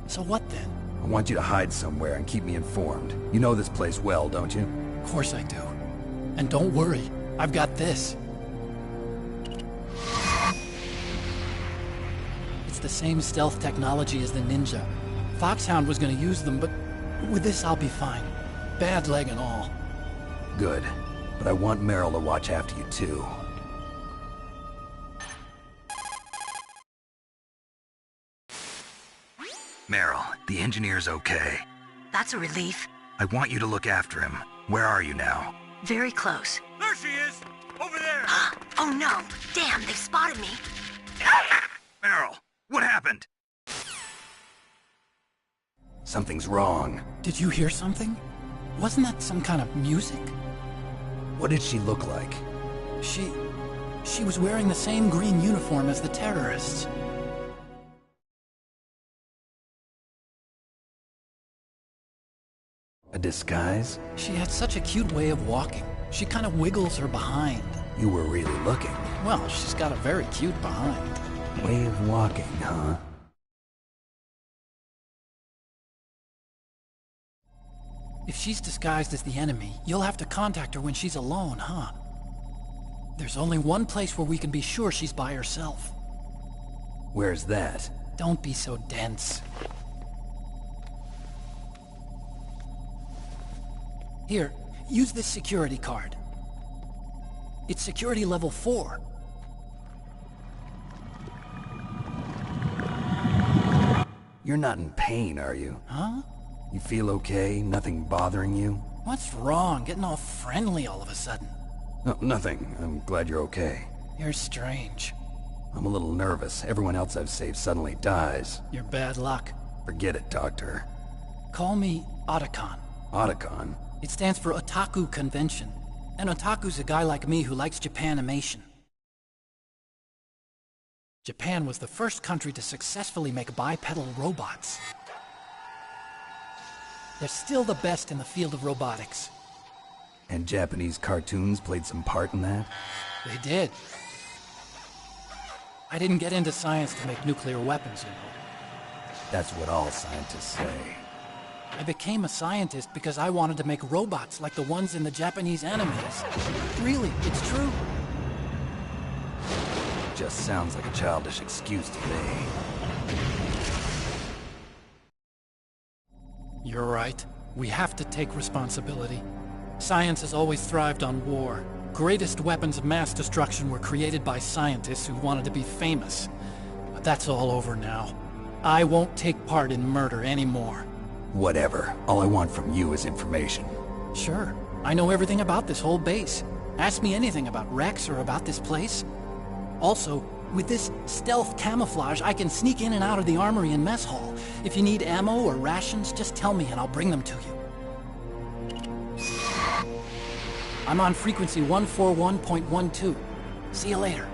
So what then? I want you to hide somewhere and keep me informed. You know this place well, don't you? Of course I do. And don't worry, I've got this. It's the same stealth technology as the Ninja. Foxhound was gonna use them, but with this I'll be fine. Bad leg and all. Good. But I want Meryl to watch after you too. Meryl, the engineer's okay. That's a relief. I want you to look after him. Where are you now? Very close. There she is! Over there! Oh no! Damn, they've spotted me. Meryl, what happened? Something's wrong. Did you hear something? Wasn't that some kind of music? What did she look like? She was wearing the same green uniform as the terrorists. A disguise? She had such a cute way of walking. She kind of wiggles her behind. You were really looking. Well, she's got a very cute behind. Way of walking, huh? If she's disguised as the enemy, you'll have to contact her when she's alone, huh? There's only one place where we can be sure she's by herself. Where's that? Don't be so dense. Here, use this security card. It's security level 4. You're not in pain, are you? Huh? You feel okay? Nothing bothering you? What's wrong? Getting all friendly all of a sudden. No, nothing. I'm glad you're okay. You're strange. I'm a little nervous. Everyone else I've saved suddenly dies. You're bad luck. Forget it, Doctor. Call me Otacon. Otacon? It stands for Otaku Convention. An otaku's a guy like me who likes Japanimation. Japan was the first country to successfully make bipedal robots. They're still the best in the field of robotics. And Japanese cartoons played some part in that? They did. I didn't get into science to make nuclear weapons, you know. That's what all scientists say. I became a scientist because I wanted to make robots like the ones in the Japanese animes. Really, it's true. Just sounds like a childish excuse to me. You're right. We have to take responsibility. Science has always thrived on war. Greatest weapons of mass destruction were created by scientists who wanted to be famous. But that's all over now. I won't take part in murder anymore. Whatever. All I want from you is information. Sure. I know everything about this whole base. Ask me anything about Rex or about this place. Also, with this stealth camouflage, I can sneak in and out of the armory and mess hall. If you need ammo or rations, just tell me and I'll bring them to you. I'm on frequency 141.12. See you later.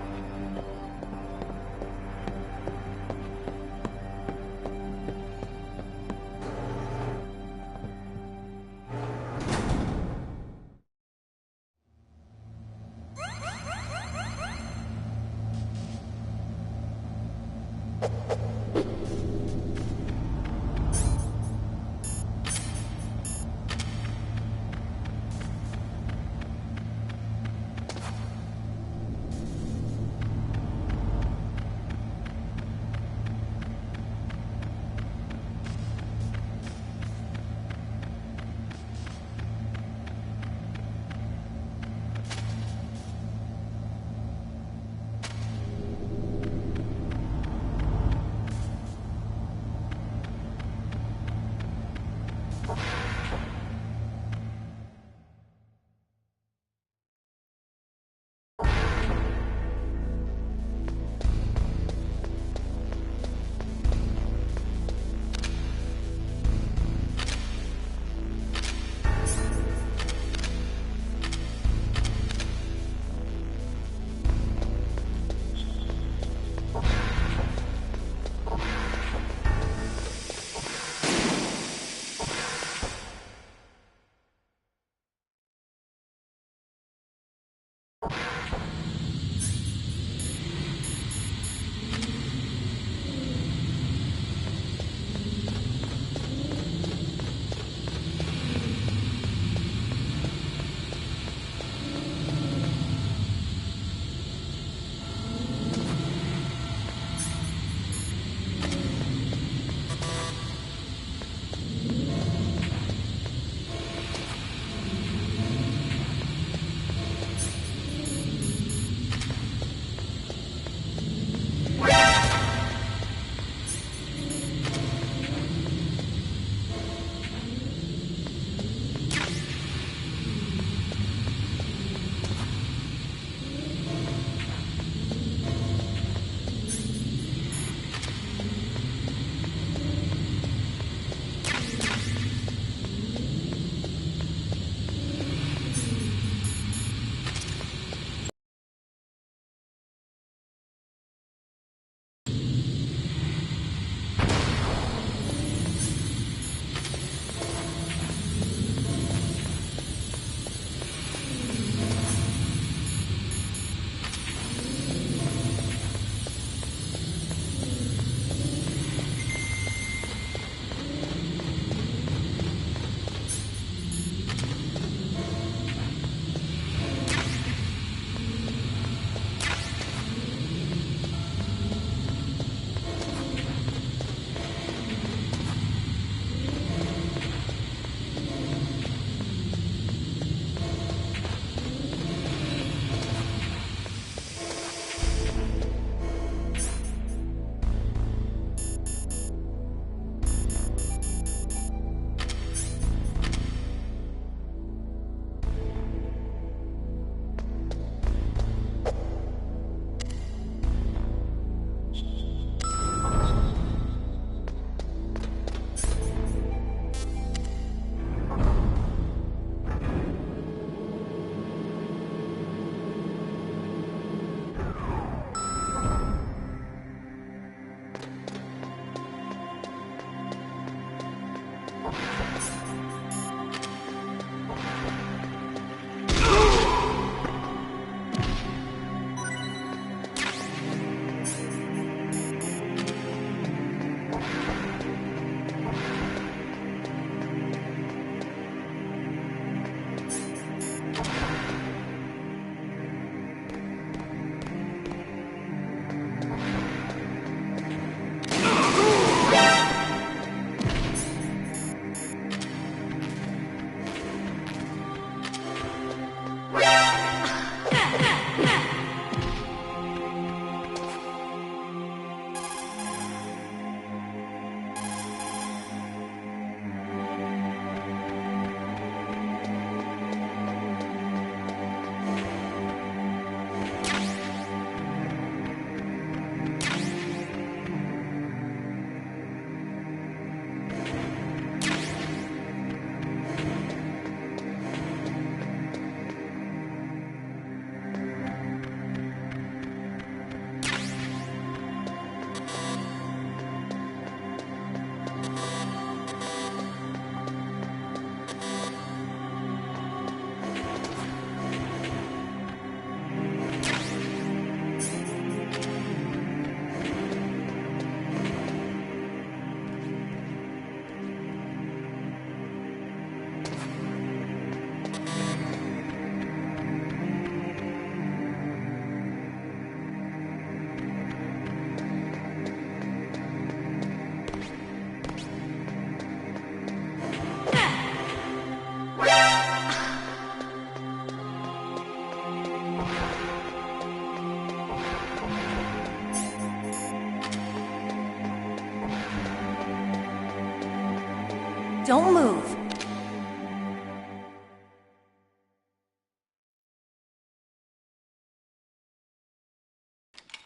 don't move.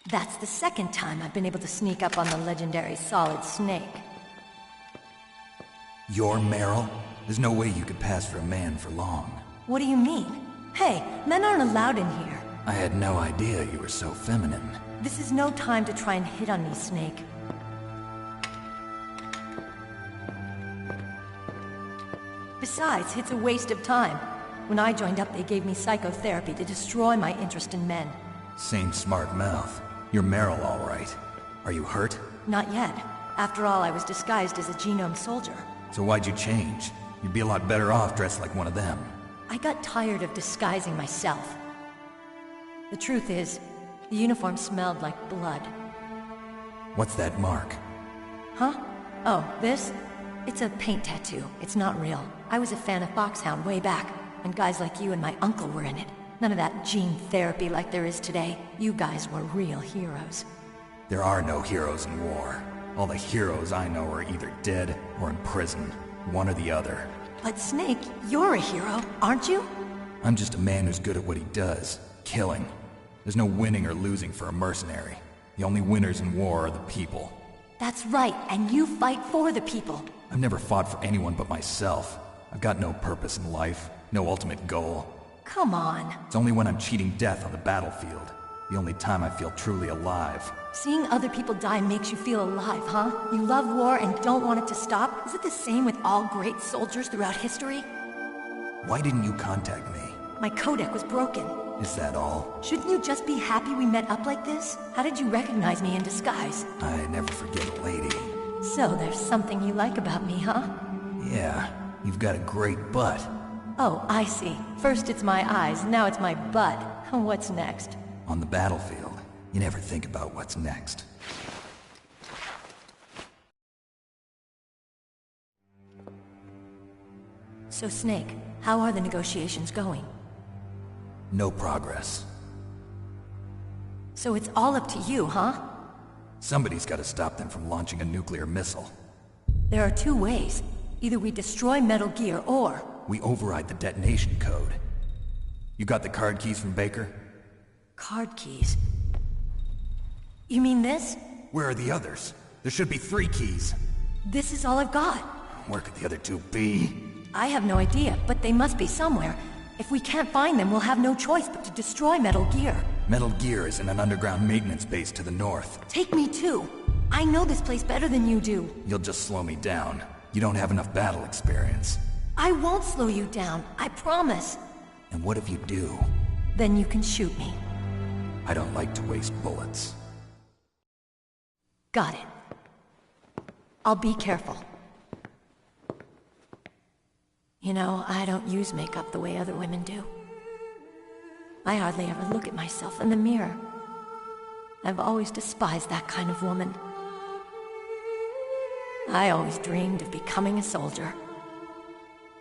That's the second time I've been able to sneak up on the legendary Solid Snake. You're Meryl? There's no way you could pass for a man for long. What do you mean? Hey, men aren't allowed in here. I had no idea you were so feminine. This is no time to try and hit on me, Snake. Besides, it's a waste of time. When I joined up, they gave me psychotherapy to destroy my interest in men. Same smart mouth. You're Meryl, all right. Are you hurt? Not yet. After all, I was disguised as a genome soldier. So why'd you change? You'd be a lot better off dressed like one of them. I got tired of disguising myself. The truth is, the uniform smelled like blood. What's that mark? Huh? Oh, this? It's a paint tattoo. It's not real. I was a fan of Foxhound way back, and guys like you and my uncle were in it. None of that gene therapy like there is today. You guys were real heroes. There are no heroes in war. All the heroes I know are either dead or in prison. One or the other. But Snake, you're a hero, aren't you? I'm just a man who's good at what he does. Killing. There's no winning or losing for a mercenary. The only winners in war are the people. That's right, and you fight for the people. I've never fought for anyone but myself. I've got no purpose in life, no ultimate goal. Come on. It's only when I'm cheating death on the battlefield. The only time I feel truly alive. Seeing other people die makes you feel alive, huh? You love war and don't want it to stop? Is it the same with all great soldiers throughout history? Why didn't you contact me? My codec was broken. Is that all? Shouldn't you just be happy we met up like this? How did you recognize me in disguise? I never forget a lady. So there's something you like about me, huh? Yeah, you've got a great butt. Oh, I see. First it's my eyes, now it's my butt. What's next? On the battlefield, you never think about what's next. So Snake, how are the negotiations going? No progress. So it's all up to you, huh? Somebody's got to stop them from launching a nuclear missile. There are two ways. Either we destroy Metal Gear, or... we override the detonation code. You got the card keys from Baker? Card keys? You mean this? Where are the others? There should be 3 keys. This is all I've got. Where could the other 2 be? I have no idea, but they must be somewhere. If we can't find them, we'll have no choice but to destroy Metal Gear. Metal Gear is in an underground maintenance base to the north. Take me too. I know this place better than you do. You'll just slow me down. You don't have enough battle experience. I won't slow you down, I promise. And what if you do? Then you can shoot me. I don't like to waste bullets. Got it. I'll be careful. You know, I don't use makeup the way other women do. I hardly ever look at myself in the mirror. I've always despised that kind of woman. I always dreamed of becoming a soldier.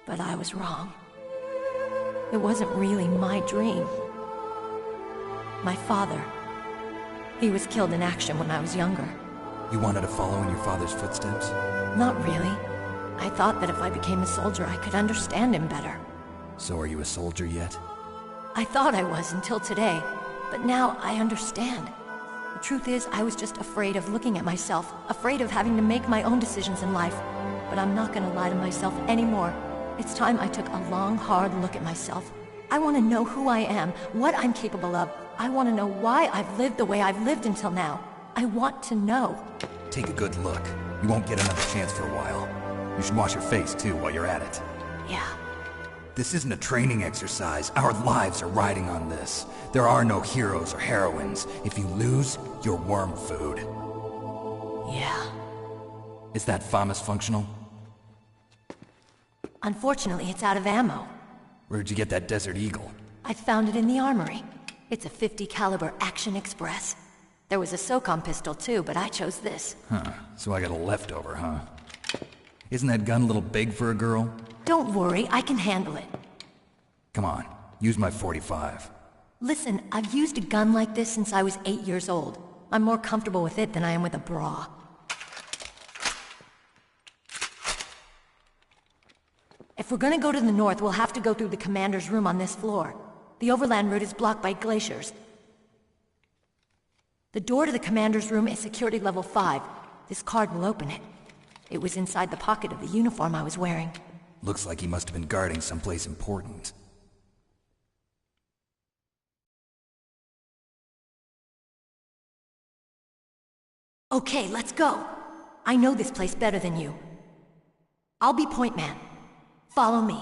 But I was wrong. It wasn't really my dream. My father, he was killed in action when I was younger. You wanted to follow in your father's footsteps? Not really. I thought that if I became a soldier, I could understand him better. So are you a soldier yet? I thought I was until today, but now I understand. The truth is, I was just afraid of looking at myself, afraid of having to make my own decisions in life. But I'm not gonna lie to myself anymore. It's time I took a long, hard look at myself. I want to know who I am, what I'm capable of. I want to know why I've lived the way I've lived until now. I want to know. Take a good look. You won't get another chance for a while. You should wash your face, too, while you're at it. Yeah. This isn't a training exercise. Our lives are riding on this. There are no heroes or heroines. If you lose, you're worm food. Yeah. Is that FAMAS functional? Unfortunately, it's out of ammo. Where'd you get that Desert Eagle? I found it in the armory. It's a .50 caliber Action Express. There was a SOCOM pistol too, but I chose this. Huh, so I got a leftover, huh? Isn't that gun a little big for a girl? Don't worry, I can handle it. Come on, use my .45. Listen, I've used a gun like this since I was 8 years old. I'm more comfortable with it than I am with a bra. If we're gonna go to the north, we'll have to go through the commander's room on this floor. The overland route is blocked by glaciers. The door to the commander's room is security level 5. This card will open it. It was inside the pocket of the uniform I was wearing. Looks like he must have been guarding someplace important. Okay, let's go. I know this place better than you. I'll be point man. Follow me.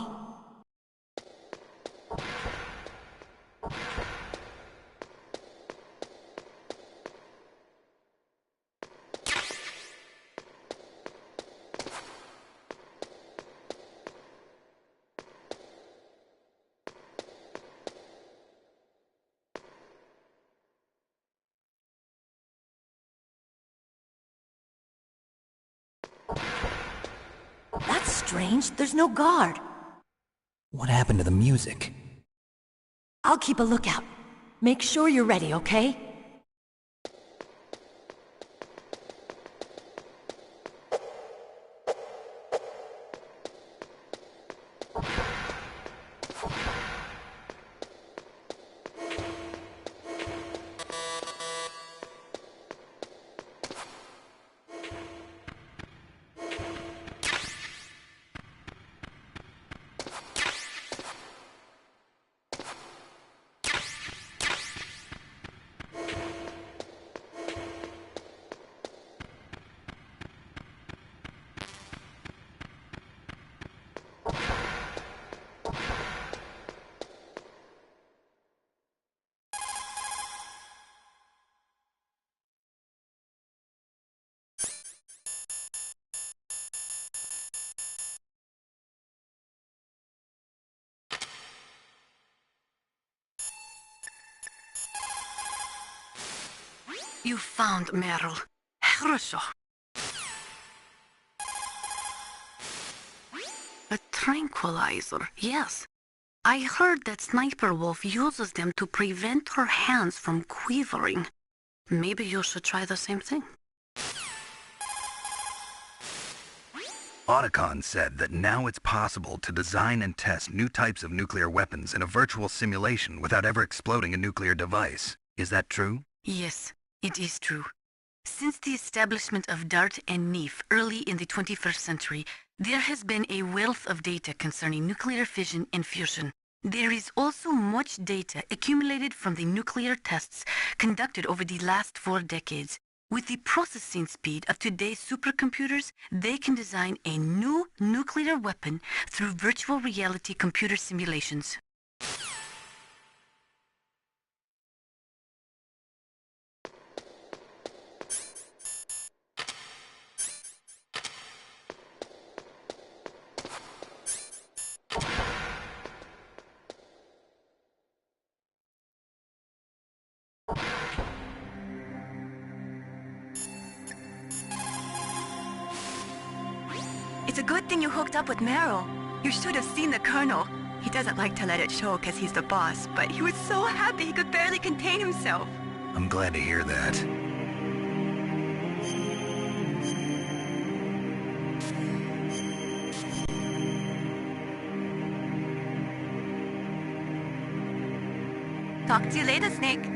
That's strange. There's no guard. What happened to the music? I'll keep a lookout. Make sure you're ready, okay? You found Meryl. хорошо. A tranquilizer, yes. I heard that Sniper Wolf uses them to prevent her hands from quivering. Maybe you should try the same thing. Otacon said that now it's possible to design and test new types of nuclear weapons in a virtual simulation without ever exploding a nuclear device. Is that true? Yes, it is true. Since the establishment of DART and NEEF early in the 21st century, there has been a wealth of data concerning nuclear fission and fusion. There is also much data accumulated from the nuclear tests conducted over the last 4 decades. With the processing speed of today's supercomputers, they can design a new nuclear weapon through virtual reality computer simulations. It's a good thing you hooked up with Meryl. You should have seen the Colonel. He doesn't like to let it show because he's the boss, but he was so happy he could barely contain himself. I'm glad to hear that. Talk to you later, Snake.